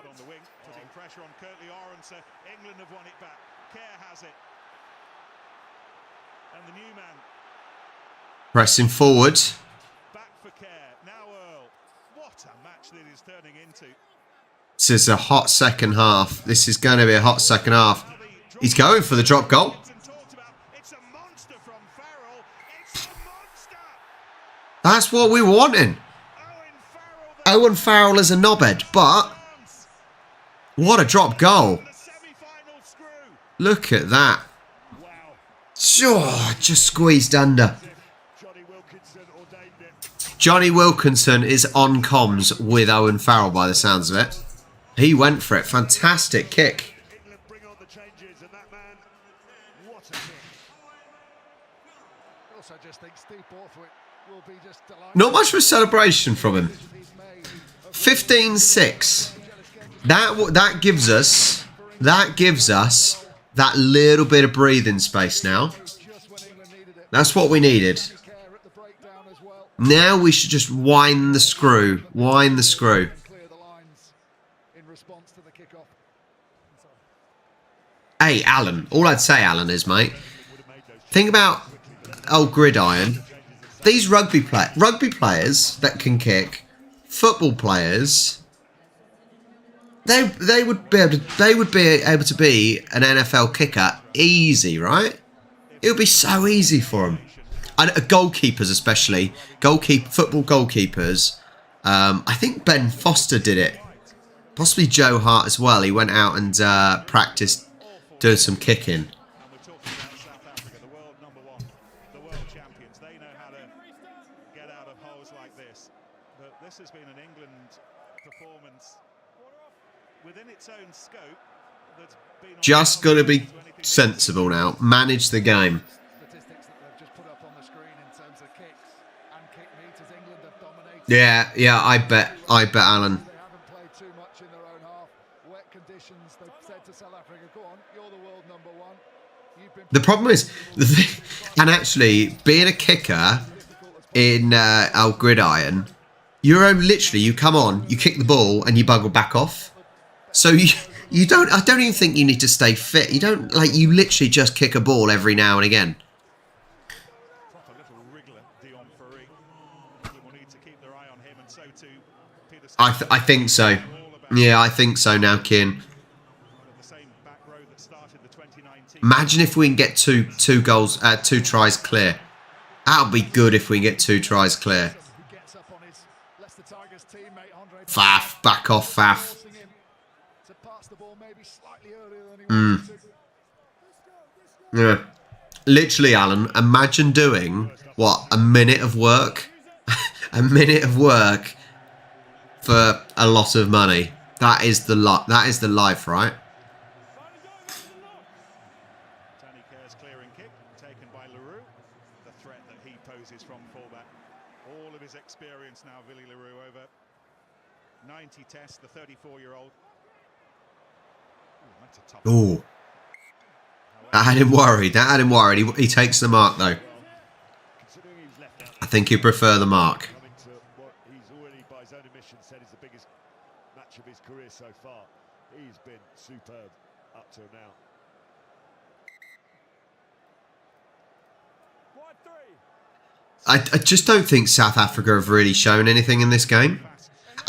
on the wing, putting pressure on Curtly Orense. England have won it back. Kerr has it. And the new man Pressing forward. back for Kerr. Now Earl. What a match that is turning into. This is a hot second half. This is going to be a hot second half. He's going for the drop goal. It's a monster from Farrell. It's a monster. That's what we were wanting. Owen Farrell is a knobhead, but what a drop goal. The semi-final screw. Look at that. Wow. Sure, just squeezed under. Johnny Wilkinson ordained it. Johnny Wilkinson is on comms with Owen Farrell by the sounds of it. He went for it. Fantastic kick. England bring on the changes, and that man, what a kick. I also just think Steve Borthwick will be just delighted. Not much of a celebration from him. He's made 15-6. That gives us that little bit of breathing space now. just when England needed it. That's what we needed. Care at the breakdown as well. Now we should just wind the screw. Wind the screw. Clear the lines in response to the kickoff. Hey, Alan. All I'd say, Alan, is, mate, think about old Gridiron. These rugby players that can kick, football players, they would be able to be an NFL kicker easy, right? It would be so easy for them. And goalkeepers especially, football goalkeepers. I think Ben Foster did it. Possibly Joe Hart as well. He went out and practiced doing some kicking. And we're talking about South Africa, the world #1, the world champions. They know how to get out of holes like this. But this has been an England performance within its own scope. That's been Just got to be sensible now. Manage the game. Statistics that they've just put up on the screen in terms of kicks and kick meters, England have dominated. Yeah, I bet, Alan. They haven't played too much in their own half. Wet conditions, they've said to South Africa, go on, you're the world #1. You've been The problem is, and actually, being a kicker in our gridiron, literally, you come on, you kick the ball, and you bugger back off. So you don't. I don't even think you need to stay fit. You don't you literally just kick a ball every now and again. proper little wriggler, Dion Ferry. England will need to keep their eye on him, and so too Peter. I think so. Yeah, I think so now, Kian. The same back row that started the 2019. Imagine if we can get two tries clear. That'll be good if we can get 2 tries clear. He gets up on his Leicester Tigers teammate Andre. Faf, back off, Faf. Forcing him to pass the ball maybe slightly earlier than he wanted to. Yeah. Literally, Alan, imagine doing, a minute of work? A minute of work for a lot of money. That is the life, right? Tony Kerr's clearing kick taken by Leroux. The threat that he poses from fullback. All of his experience now, Willie Leroux, over 90 tests, the 34-year-old. That's a tough one. Ooh. That had him worried. He takes the mark, though. Considering he was left out, I think he'd prefer the mark. coming to what he's already, by his own admission, said is the biggest match of his career so far. He's been superb up till now. Wide 3. I just don't think South Africa have really shown anything in this game.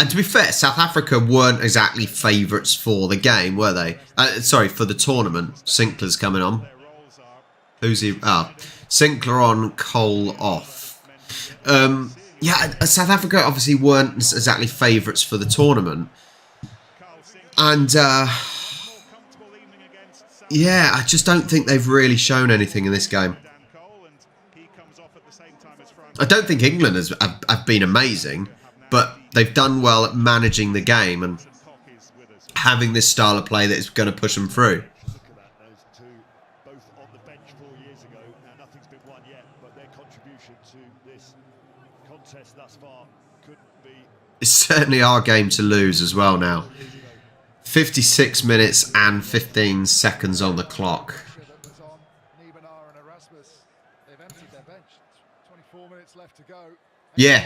And to be fair, South Africa weren't exactly favourites for the game, were they? Sorry, for the tournament. Sinclair's coming on. Their roles are Who's he? Oh, Sinclair on, Cole off. Yeah, South Africa obviously weren't exactly favourites for the tournament. Carl Sinclair, And, more comfortable evening against South yeah, I just don't think they've really shown anything in this game. Dan Cole, and he comes off at the same time as France. I don't think England have been amazing, but they've done well at managing the game and Cock is with us. having this style of play that is going to push them through. Look at that, those two, both on the bench 4 years ago. Now, nothing's been won yet, but their contribution to this contest thus far couldn't be. It's certainly our game to lose as well now. 56 minutes and 15 seconds on the clock. That was on Niebenauer and Erasmus. They've emptied their bench. 24 minutes left to go. Yeah.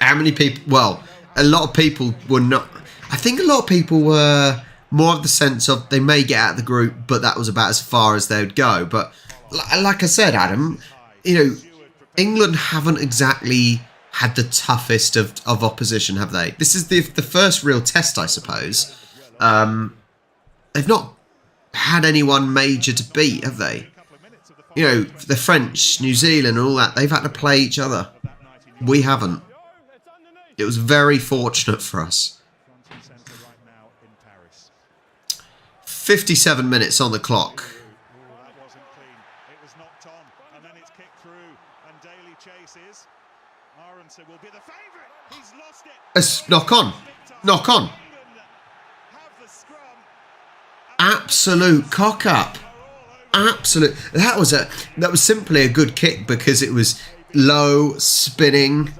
How many people? Well, a lot of people were not. I think a lot of people were more of the sense of they may get out of the group, but that was about as far as they would go. But like I said, Adam, England haven't exactly had the toughest of opposition, have they? This is the first real test, I suppose. They've not had anyone major to beat, have they? The French, New Zealand and all that, they've had to play each other. We haven't. It was very fortunate for us. Front and centre right now in Paris. 57 minutes on the clock. That wasn't clean. It was knocked on, and then it's kicked through, and Daly chases. Aronson will be the favourite. He's lost it. It's knock on. Knock on. England have the scrum. Absolute cock up. Absolute. That was simply a good kick because it was low, spinning,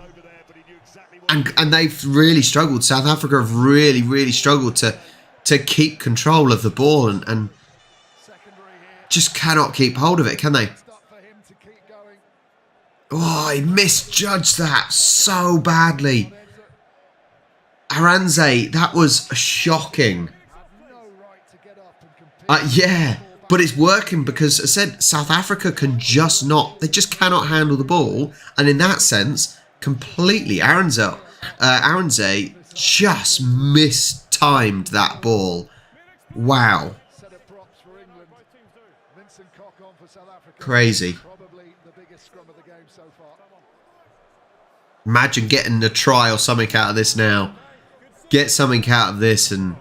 and they've really struggled. South Africa have really, really struggled to keep control of the ball and just cannot keep hold of it, can they? For him to keep going. Oh, he misjudged that so badly. Aranze, that was shocking. No right to get up and compete. Yeah, but it's working because, as I said, South Africa can just not, they just cannot handle the ball. And in that sense, completely, Aranze just mistimed that ball. Wow. Set of props for England. Vincent Koch on for South Africa. Crazy. Probably the biggest scrum of the game so far. Imagine getting a try or something out of this now. Get something out of this. And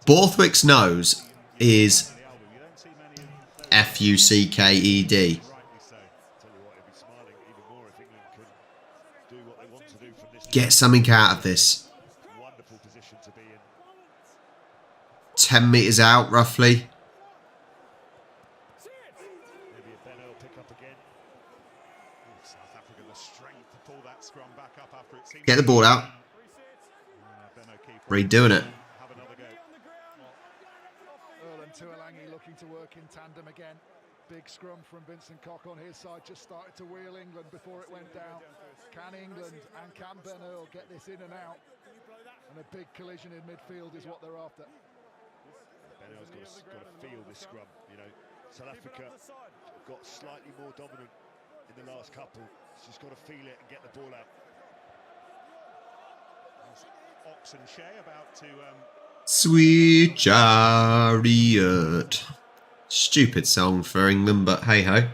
Borthwick's nose is Fucked. Get something out of this. 10 metres out, roughly. Get the ball out. Redoing it. Earl and Tuolangi looking to work in tandem again. Big scrum from Vincent Koch on his side. Just started to wheel England before it went down. Can England and can Ben Earl get this in and out? And a big collision in midfield is what they're after. Ben Earl's got to feel this scrum. You know, South Africa got slightly more dominant in the last couple. She's got to feel it and get the ball out. Ox and Shea about to Sweet Chariot. Stupid song for England, but hey ho.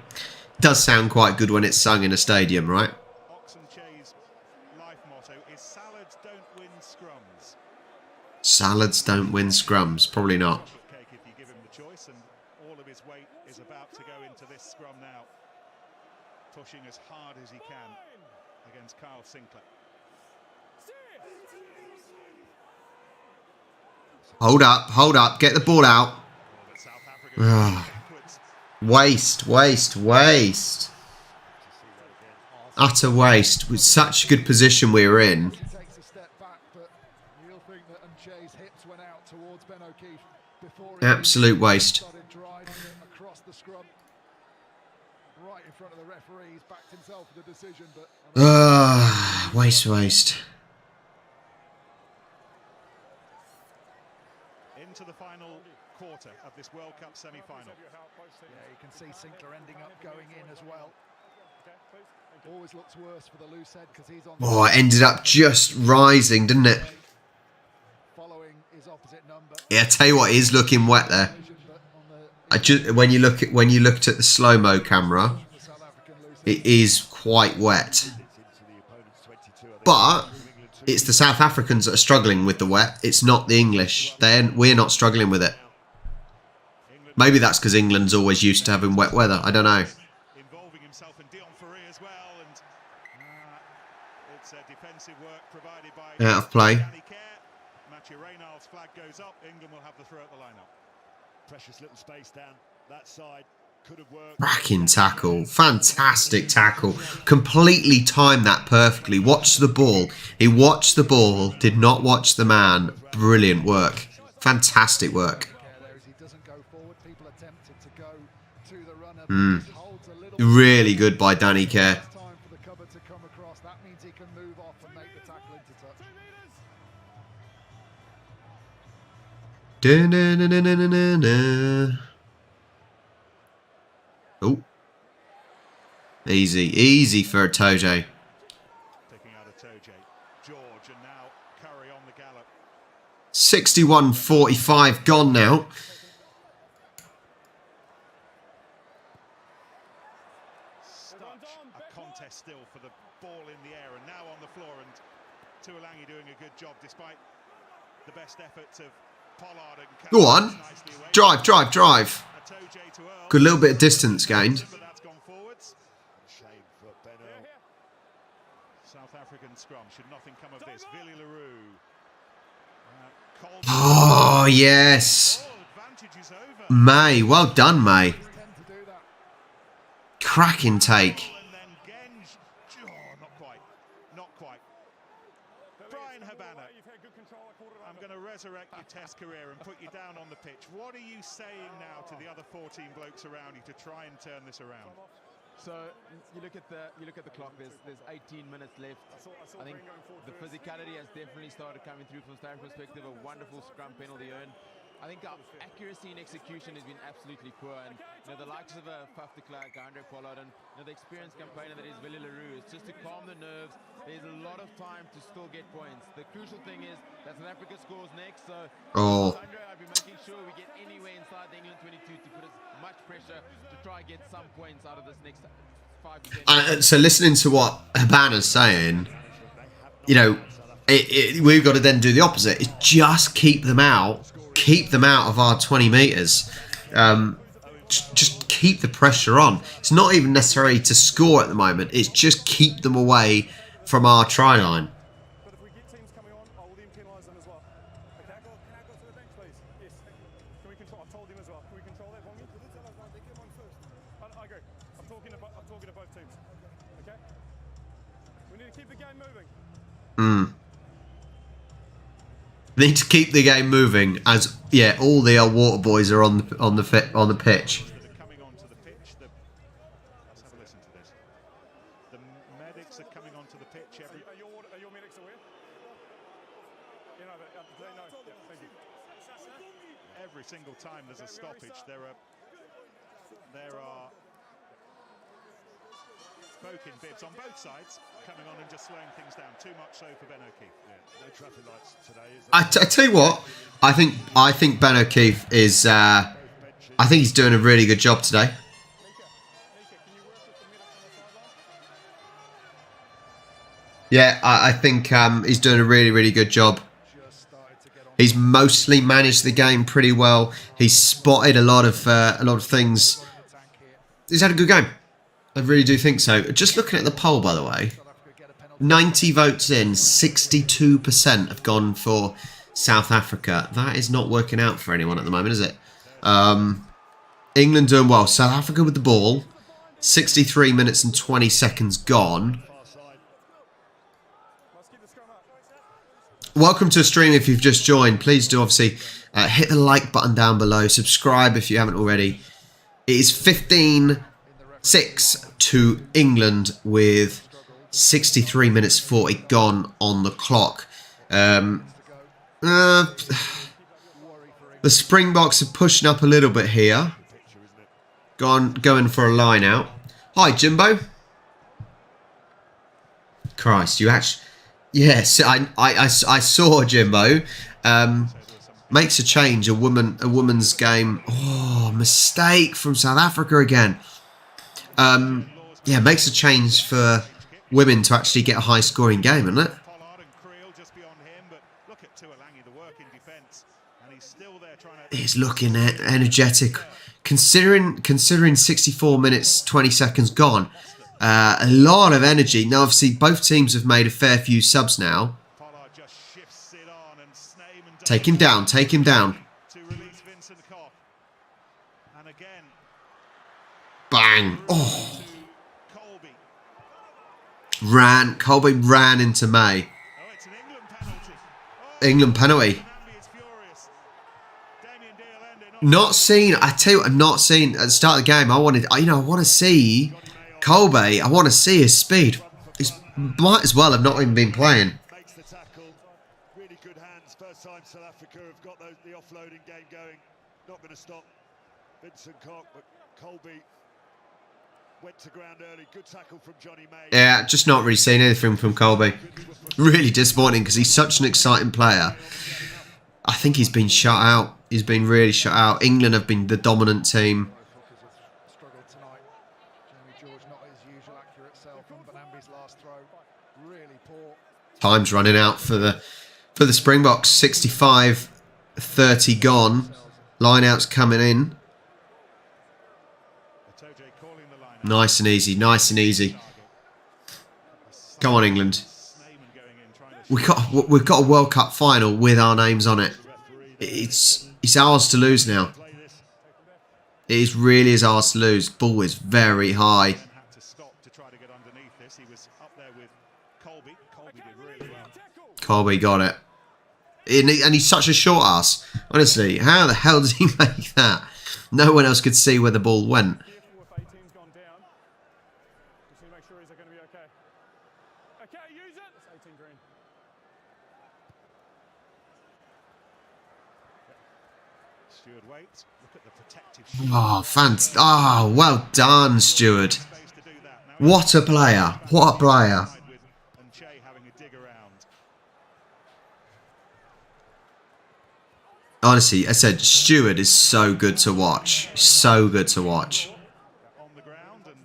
Does sound quite good when it's sung in a stadium, right? Ox and Shea's life motto is salads don't win scrums. Salads don't win scrums. Probably not. Cake if you give him the choice, and all of his weight is about to go into this scrum now. Pushing as hard as he can against Kyle Sinclair. Hold up, get the ball out. Ugh. Waste. Utter waste. With such a good position we were in. Absolute waste. Waste. Into the final quarter of this World Cup semi-final. Yeah, you can see Sinclair ending up going in as well. Always looks worse for the loose head because he's on. Oh, it ended up just rising, didn't it? Following his opposite number. Yeah, I tell you what, it is looking wet there. When you looked at the slow-mo camera, it is quite wet. But it's the South Africans that are struggling with the wet. It's not the English. We're not struggling with it. Maybe that's because England's always used to having wet weather. I don't know. Involving himself in Dion Ferré as well, and it's defensive work provided by Out of play. Mathieu Reynald's flag goes up. England will have the throw at the lineup. Precious little space down that side. Could have worked. Cracking tackle. Fantastic tackle. Completely timed that perfectly. Watched the ball. He watched the ball. Did not watch the man. Brilliant work. Fantastic work. Really good by Danny Kerr. Oh. Easy for a Toje. Picking out a Toje. George, and now Curry on the gallop. 61-45 gone now. A contest still for the ball in the air, and now on the floor, and Tuolangi doing a good job despite the best efforts of Pollard and Go on. Drive. Good little bit of distance gained. Shame for Ben Earl. South African scrum. Should nothing come of this? Billy LaRue. Oh, yes. May. Well done, May. Cracking take. Not quite. Brian Habana. I'm going to resurrect your test career and put you down on the pitch. What are you saying now to the other 14 blokes around you to try and turn this around? So you look at the clock. There's 18 minutes left. I think the physicality has definitely started coming through from South Africa's perspective. A wonderful scrum penalty earned. I think our accuracy and execution has been absolutely poor, and the likes of Faf de Klerk, Andre Pollard, and the experienced campaigner that is Willie Leroux, it's just to calm the nerves. There's a lot of time to still get points. The crucial thing is that South Africa scores next, so Andre, I'd be making sure we get anywhere inside the England 22 to put as much pressure to try and get some points out of this next 5 to 10 So listening to what Habana's saying, you know, we've got to then do the opposite. Is just keep them out of our 20 metres. Just keep the pressure on. It's not even necessarily to score at the moment. It's just keep them away from our try line. But if we get teams coming on, I will then penalise them as well. Okay? Can I go to the bench, please? Yes. Can we control? I've told him as well. Can we control that, Bongi? I agree. I'm talking to both teams. Okay? We need to keep the game moving. Need to keep the game moving as all the water boys are on the pitch. Coming onto the pitch. Let's have a listen to this. The medics are coming onto the pitch. Are your medics aware? You know, they know. Yeah, thank you. Every single time there's a stoppage, there are spoken bibs on both sides coming on and just slowing things down. Too much so for Ben O'Keefe. Yeah, no traffic lights today. I tell you what, I think Ben O'Keefe is. I think he's doing a really good job today. Yeah, I think he's doing a really, really good job. He's mostly managed the game pretty well. He's spotted a lot of things. He's had a good game. I really do think so. Just looking at the poll, by the way, 90 votes in, 62% have gone for South Africa. That is not working out for anyone at the moment, is it? England doing well. South Africa with the ball. 63 minutes and 20 seconds gone. Welcome to a stream if you've just joined. Please do obviously hit the like button down below. Subscribe if you haven't already. It is 15-6 to England with 63 minutes 40 gone on the clock. The Springboks are pushing up a little bit here. Going for a line out. Hi, Jimbo. Christ, you actually... Yes, I saw Jimbo. Makes a change, a woman's game. Oh, mistake from South Africa again. Yeah, makes a change for women to actually get a high-scoring game, isn't it? He's looking energetic. Considering 64 minutes, 20 seconds gone. A lot of energy. Now, obviously, both teams have made a fair few subs now. Take him down. Take him down. Bang. Oh. Colby ran into May. England penalty. Not seen. I tell you what, I've not seen at the start of the game. I want to see Colby. I want to see his speed. He might as well have not even been playing. Makes the tackle. Really good hands. First time South Africa have got the offloading game going. Not going to stop Vincent Koch, but Colby went to ground early. Good tackle from Johnny May. Yeah, just not really seen anything from Colby. Really disappointing because he's such an exciting player. I think he's been shut out. He's been really shut out. England have been the dominant team. Time's running out for the Springboks. 65-30 gone. Lineouts coming in. Nice and easy. Nice and easy. Come on, England. We've got a World Cup final with our names on it. It's ours to lose now. It really is ours to lose. Ball is very high. Colby got it. And he's such a short ass. Honestly, how the hell did he make that? No one else could see where the ball went. Oh, fantastic. Oh, well done, Stewart. What a player. What a player. Honestly, I said Stewart is so good to watch. So good to watch. On the ground, and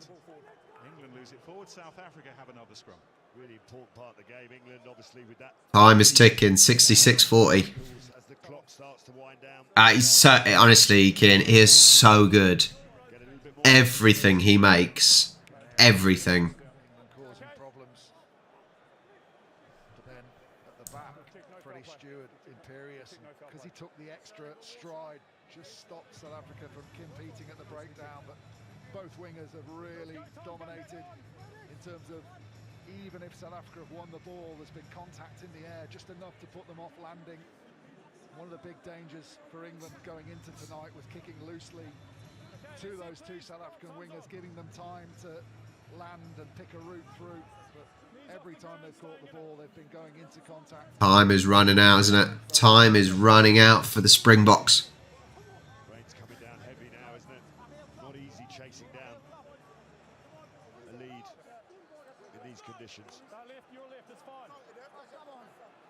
England lose it forward. South Africa have another scrum. Really important part of the game. England, obviously, with that. Time is ticking. 66-40. As the clock starts to wind down. He's so, honestly, Kean, he is so good. Everything he makes. Everything. Causing problems. But then at the back, Freddie Stewart, imperious, because he took the extra stride, just stopped South Africa from competing at the breakdown. But both wingers have really dominated in terms of, even if South Africa have won the ball, there's been contact in the air, just enough to put them off landing. One of the big dangers for England going into tonight was kicking loosely to those two South African wingers, giving them time to land and pick a route through. But every time they've caught the ball, they've been going into contact. Time is running out, isn't it? Time is running out for the Springboks. Rain's coming down heavy now, isn't it? Not easy chasing down a lead in these conditions. That left, your left, it's fine.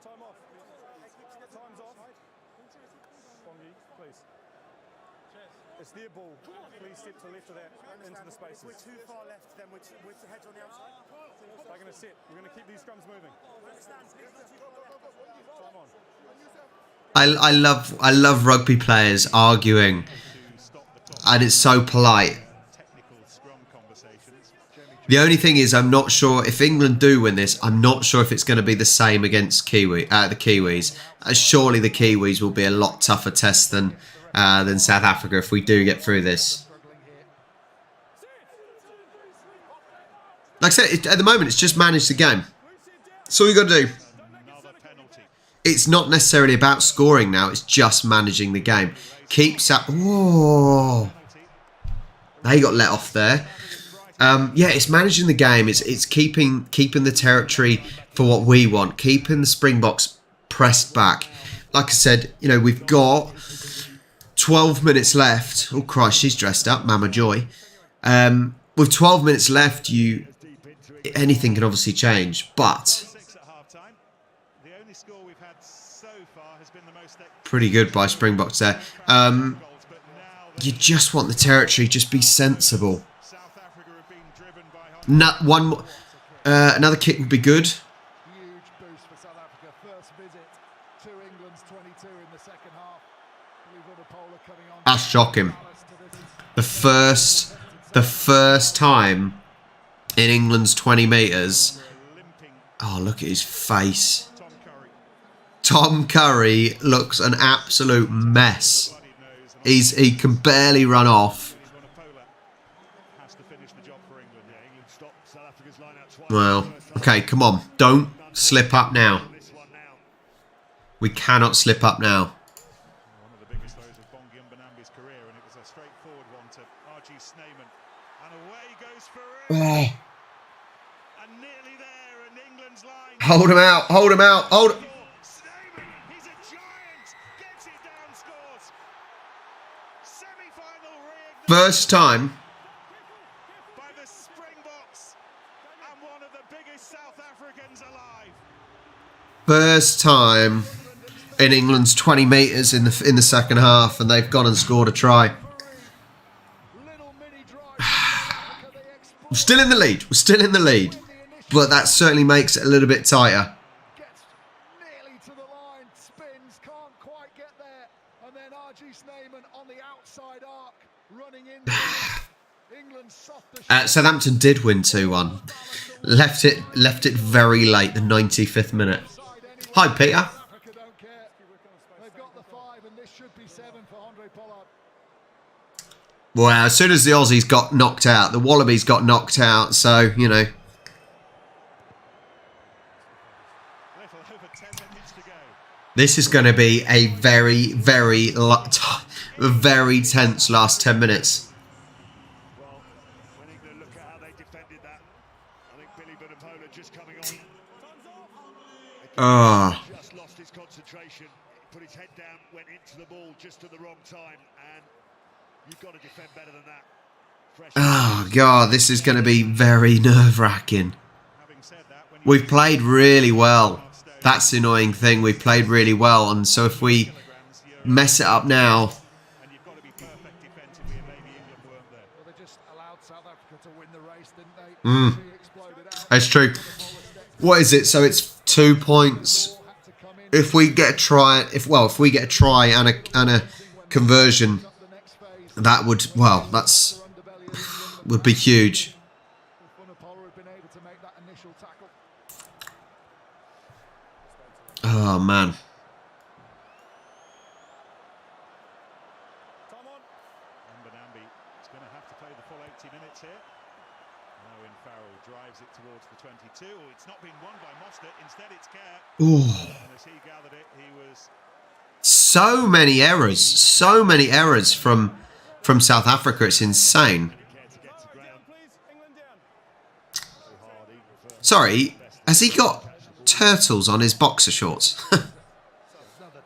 Time off. Time's off. Bongi, please. It's their ball. Please step to the left of that, into the spaces. We're too far left, then we're the heads on the outside. They're going to sit. We're going to keep these scrums moving. Time on. I love rugby players arguing, and it's so polite. The only thing is, I'm not sure if England do win this. I'm not sure if it's going to be the same against the Kiwis. Surely the Kiwis will be a lot tougher test than South Africa if we do get through this. Like I said, at the moment, it's just manage the game. That's all you got to do. It's not necessarily about scoring now. It's just managing the game. Keeps up. Whoa! They got let off there. Yeah, it's managing the game. It's keeping the territory for what we want. Keeping the Springboks pressed back. Like I said, you know, we've got 12 minutes left. Oh Christ, she's dressed up, Mama Joy. With 12 minutes left, anything can obviously change, but pretty good by Springboks there. You just want the territory, just be sensible. Another kick would be good. Huge boost for South Africa. First visit to England's 22 in the second half. Coming on. That's shocking. The first time in England's 20 metres. Oh, look at his face. Tom Curry looks an absolute mess. He can barely run off. Well, okay, come on. Don't slip up now. We cannot slip up now. One of the biggest throws of Bongi and Benambi's career, and it was a straightforward one to RG Snyman. And away goes Ferreira. And nearly there, and England's line. Hold him out, hold him out, hold him. Snyman, he's a giant. Gets it down, scores. Semi-final reignited. First time. By the Springboks. And one of the biggest South Africans alive. First time in England's 20 metres in the second half, and they've gone and scored a try. We're still in the lead. We're still in the lead. But that certainly makes it a little bit tighter. Gets nearly to the line, spins, can't quite get there. And then RG Snyman on the outside arc, running in. England soft. Southampton did win 2-1. Left it very late, the 95th minute. Hi, Peter. Well, as soon as the Aussies got knocked out, the Wallabies got knocked out, so, you know. This is going to be a very, very tense last 10 minutes. Well, when England look at how they defended that, I think Billy Vunipola just coming on. Just lost his concentration, put his head down, went into the ball just at the wrong time, and You've got to defend better than that. Oh, God, this is going to be very nerve-wracking. We've played really well. That's the annoying thing. We've played really well. And so if we mess it up now... And you've got to be perfect defensively, and maybe England weren't there. Well, they just allowed South Africa to win the race, didn't they? That's true. What is it? So it's 2 points. If we get a try, if we get a try and a conversion, that would, well, that's would be huge. Oh man. He's going to have to play the full 80 minutes here. Owen Farrell drives it towards the 22. It's not been won by Mostert. Instead, it's Kerr. And as he gathered it, he was... So many errors from South Africa. It's insane. Sorry, has he got turtles on his boxer shorts? Another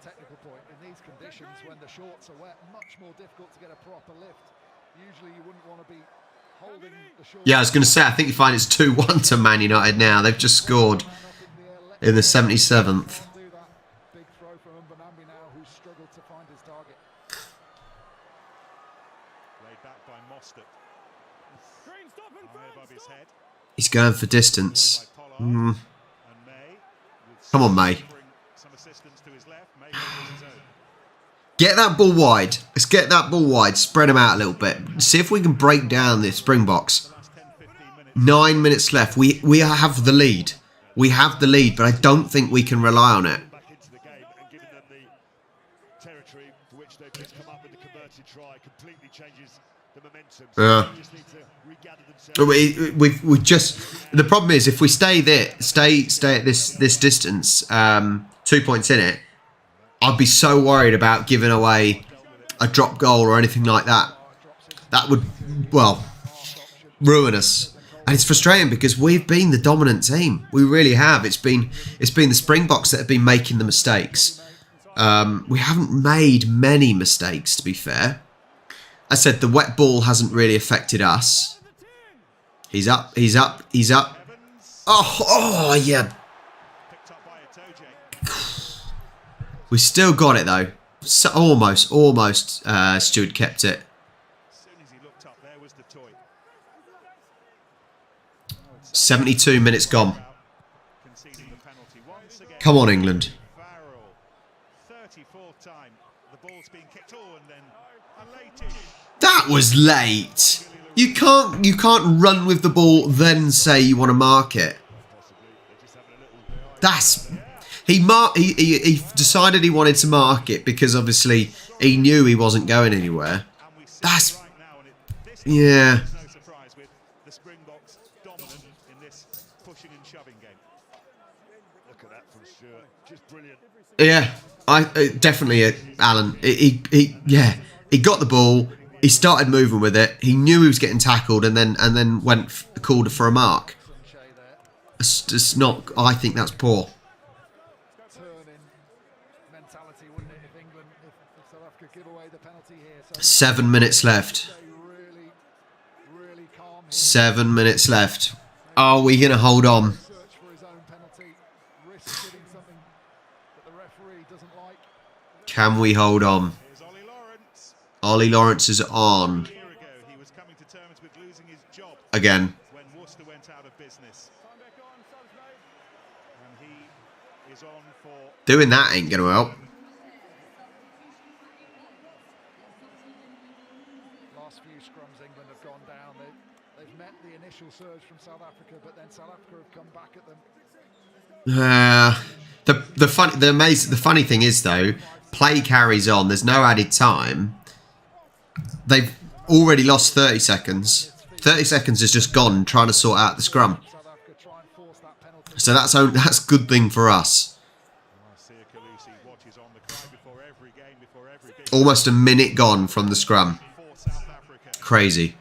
technical point. In these conditions, when the shorts are wet, much more difficult to get a proper lift. Usually you wouldn't want to be holding the shorts. Yeah, I was going to say, I think you find it's 2-1 to Man United now. They've just scored in the 77th. Big throw from Mbonambi now, who's struggled to find his target. Laid back by Mostert. High above his head. He's going for distance. Come on, May. Some assistance to his left. May goes his own. Get that ball wide. Let's get that ball wide. Spread them out a little bit. See if we can break down the Springboks. 9 minutes left. We have the lead. We have the lead, but I don't think we can rely on it. Back into the game and giving them the territory for which they've just come up with the converted try completely changes the momentum. So they just need to regather themselves. We just, the problem is if we stay there, stay at this distance, 2 points in it, I'd be so worried about giving away a drop goal or anything like that. That would, well, ruin us. And it's frustrating because we've been the dominant team. We really have. It's been the Springboks that have been making the mistakes. We haven't made many mistakes, to be fair. I said the wet ball hasn't really affected us. He's up. Oh, yeah. We still got it though. So, almost. Stewart kept it. 72 minutes gone. Come on, England. That was late. You can't run with the ball then say you want to mark it. He decided he wanted to mark it because obviously he knew he wasn't going anywhere. Yeah. The Springboks dominant in this pushing and shoving game. Look at that from Stewart. Just brilliant. Yeah, definitely, Alan. He got the ball. He started moving with it. He knew he was getting tackled, and then called for a mark. It's just not. I think that's poor. 7 minutes left. 7 minutes left. Are we going to hold on? Can we hold on? Ollie Lawrence is on. Again. Doing that ain't going to help. Last few scrums England have gone down. They've met the initial surge from South Africa, but then South Africa have come back at them. The funny thing is though, play carries on. There's no added time. They've already lost 30 seconds. 30 seconds has just gone trying to sort out the scrum. So that's a good thing for us. Almost a minute gone from the scrum. Crazy.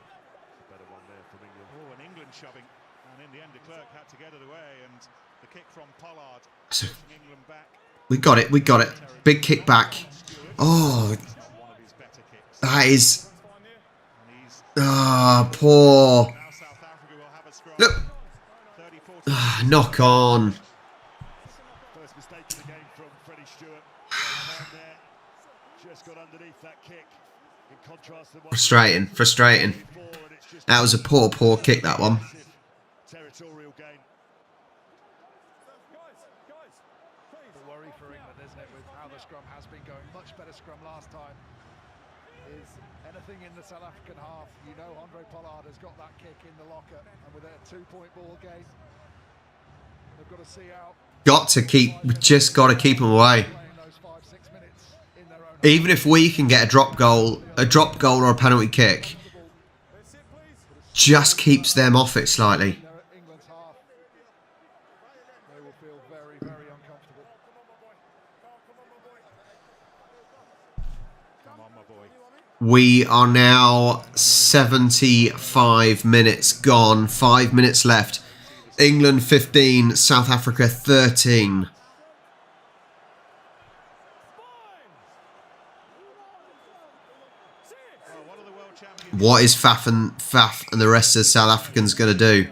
So, we got it. Big kick back. Oh, that is Ah, poor. Now South Africa will have a scrum. Look. 30-40. Knock on. First mistake of the game from Freddie Stewart. Well there. Just got underneath that kick. In contrast to the one Frustrating. Frustrating. before, and it's just That was a poor kick, that one. territorial gain. The worry for England, isn't it, with how the scrum has been going. Much better scrum last time. Is anything in the South African half. You know Andre Pollard has got that kick in the locker, and with a 2-point ball game, they've got to see out. Just got to keep them away. Playing those 5-6 minutes in their own. Even if we can get a drop goal or a penalty kick, just keeps them off it slightly. England's half, they will feel very, very uncomfortable. Come on, my boy. We are now 75 minutes gone. 5 minutes left. England 15, South Africa 13. What is Faf and the rest of the South Africans going to do?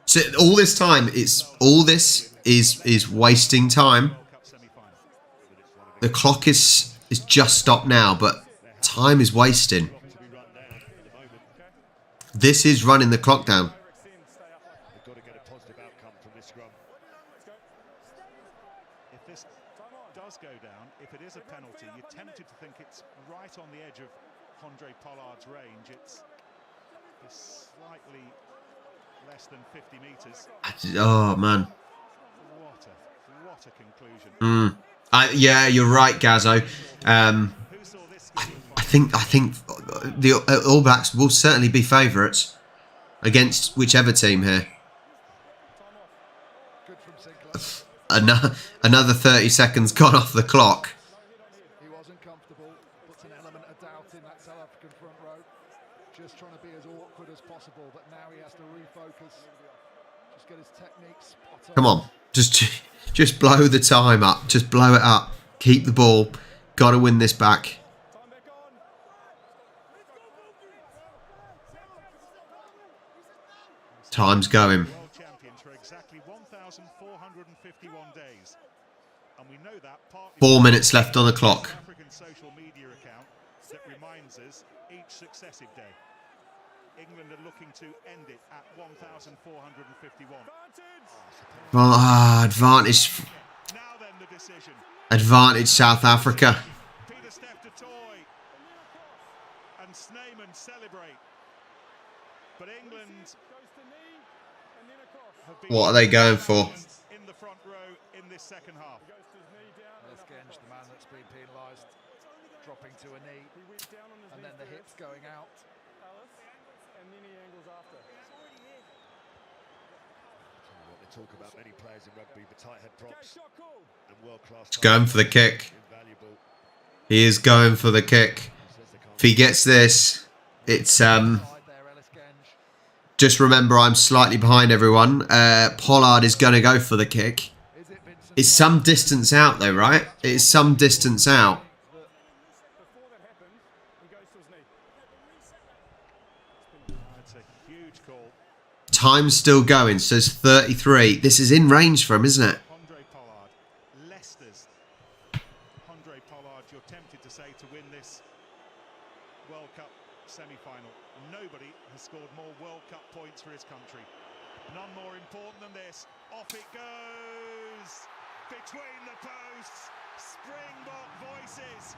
So all this time, is wasting time. The clock is just stopped now, but time is wasting. This is running the clock down. They've got to get a positive outcome from this scrum. If this does go down, if it is a penalty, you're tempted to think it's right on the edge of Andre Pollard's range. It's slightly less than 50 metres. Oh man. What a conclusion. Yeah, you're right, Gazzo. Who saw this? I think the All Blacks will certainly be favourites against whichever team here. Good from Sinclair. Another 30 seconds gone off the clock. He wasn't comfortable, puts an element of doubt in that South African front row. Just trying to be as awkward as possible, but now he has to refocus. Just get his technique spot on. Come on, just blow the time up. Just blow it up. Keep the ball. Got to win this back. Time's going. World champions for exactly 1,451 days. And we know that partly 4 minutes left on the clock. South African social media account that reminds us each successive day. England are looking to end it at 1,451. Advantage. Now then, the decision. Advantage South Africa. Peter Steph to Toy and Snyman celebrate. But England have been What are they going for? in the front row in this second half. Lesgenge, the man that's been penalised, dropping to a knee, and then the hips going out. They talk about many players in rugby, the tight head props and world-class. He's going for the kick. Invaluable. He is going for the kick. If he gets this, it's Side there, Lesgenge. just remember I'm slightly behind everyone. Pollard is going to go for the kick. Is it Vincent? It's some distance out though, right? It's some distance out. Before that happened, he goes to his knee. That's a huge call. Time's still going, so it's 33. This is in range for him, isn't it? Andre Pollard, Leicester's Andre Pollard, you're tempted to say, to win this World Cup semi-final. Nobody has scored more World Cup points for his country. None more important than this. Off it goes! Between the posts, Springbok voices.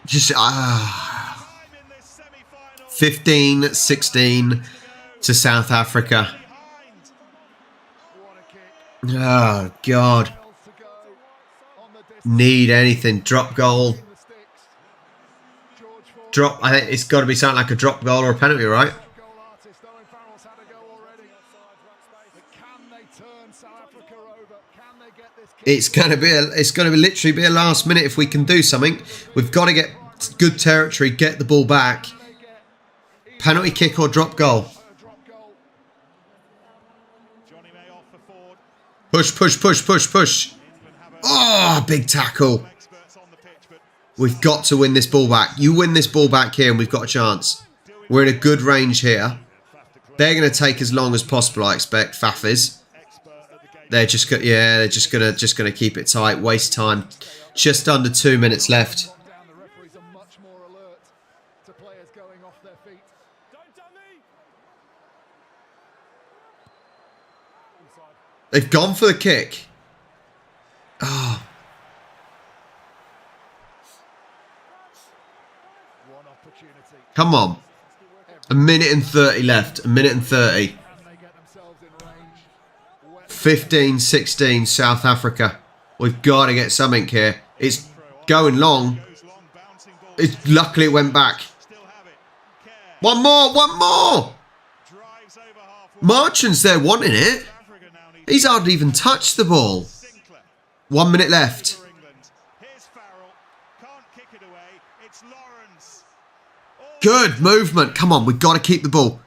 Just Time in this semi-final. 15-16 to South Africa. Behind. What a kick. Oh God. Miles to go on the distance. Need anything. Drop goal. The sticks. George Ford, Drop. I think it's got to be something like a drop goal or a penalty, right? goal artist. Owen Farrell's had a go already. But can they turn South Africa over? Can they get this kick? It's going to literally be a last minute if we can do something. We've got to get good territory, get the ball back. Can they get Penalty kick or drop goal. a drop goal? Johnny May off for Ford. Push, push, push, push, push. England have Oh, big tackle. experts on the We've got to win this ball back. You win this ball back here and we've got a chance. We're in a good range here. They're going to take as long as possible, I expect, Faf is. They're just gonna keep it tight, waste time. Just under 2 minutes left. The referees are much more alert to players going off their feet. They've gone for the kick. Oh. One opportunity. Come on. 1:30 left. 1:30. 15-16 South Africa. We've got to get something here. It's going long. Luckily it went back. One more. Marchand's there wanting it. He's hardly even touched the ball. 1 minute left. Good movement. Come on, we've got to keep the ball.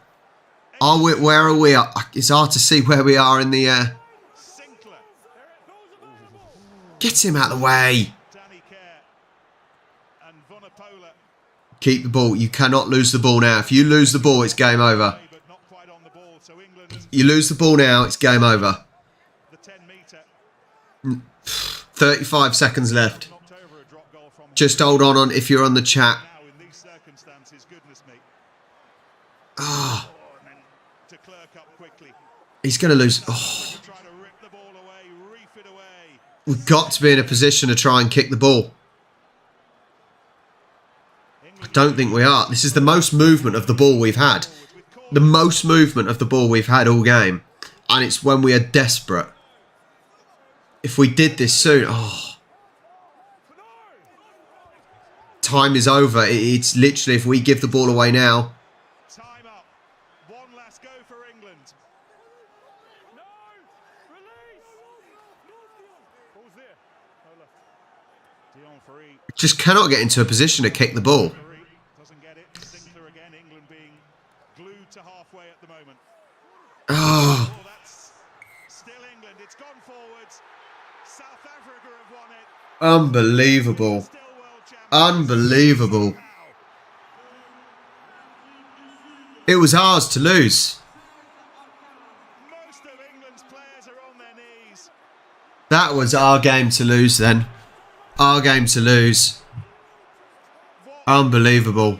Where are we? It's hard to see where we are in the... Get him out of the way. Keep the ball. You cannot lose the ball now. If you lose the ball, it's game over. You lose the ball now, it's game over. 35 seconds left. Just hold on if you're on the chat. Oh. He's going to lose. Oh. We've got to be in a position to try and kick the ball. I don't think we are. This is the most movement of the ball we've had. The most movement of the ball we've had all game. And it's when we are desperate. If we did this soon... Oh. Time is over. It's literally if we give the ball away now... Just cannot get into a position to kick the ball. Oh. Unbelievable. Unbelievable. It was ours to lose. That was our game to lose then. Our game to lose. Unbelievable.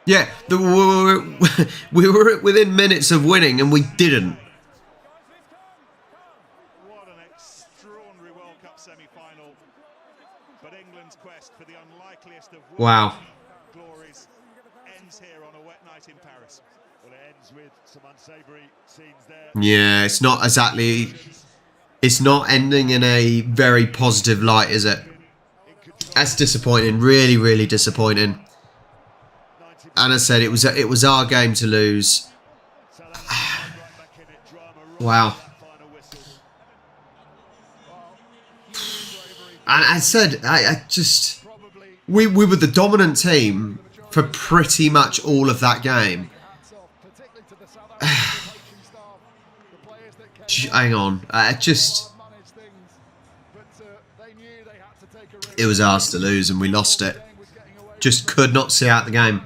Yeah, we were within minutes of winning and we didn't. What an extraordinary World Cup semi-final. But England's quest for the unlikeliest of wow. glories ends here on a wet night in Paris. Well, it ends with some unsavoury scenes there. Yeah, it's not exactly... It's not ending in a very positive light, is it? That's disappointing. Really, really disappointing. And I said it was our game to lose. Wow. And I said I just we were the dominant team for pretty much all of that game. Hang on. It was ours to lose and we lost it. Just could not see out the game.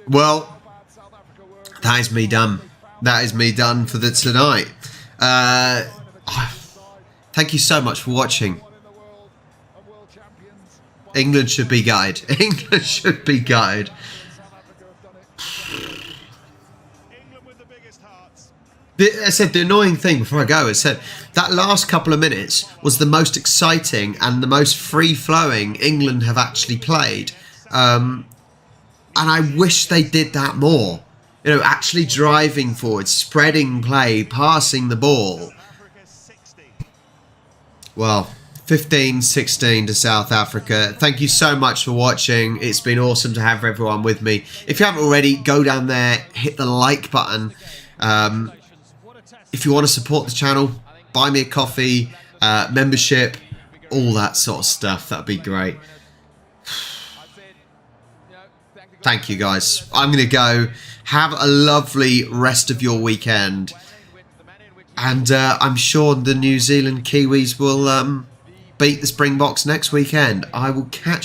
Well, that is me done. That is me done for the tonight. Thank you so much for watching. England should be gutted. England should be gutted. I said the annoying thing before I go, I said that last couple of minutes was the most exciting and the most free-flowing England have actually played. And I wish they did that more. You know, actually driving forward, spreading play, passing the ball. Well, 15-16 to South Africa. Thank you so much for watching. It's been awesome to have everyone with me. If you haven't already, go down there, hit the like button. If you want to support the channel, buy me a coffee, membership, all that sort of stuff. That'd be great. Thank you, guys. I'm going to go. Have a lovely rest of your weekend. And I'm sure the New Zealand Kiwis will beat the Springboks next weekend. I will catch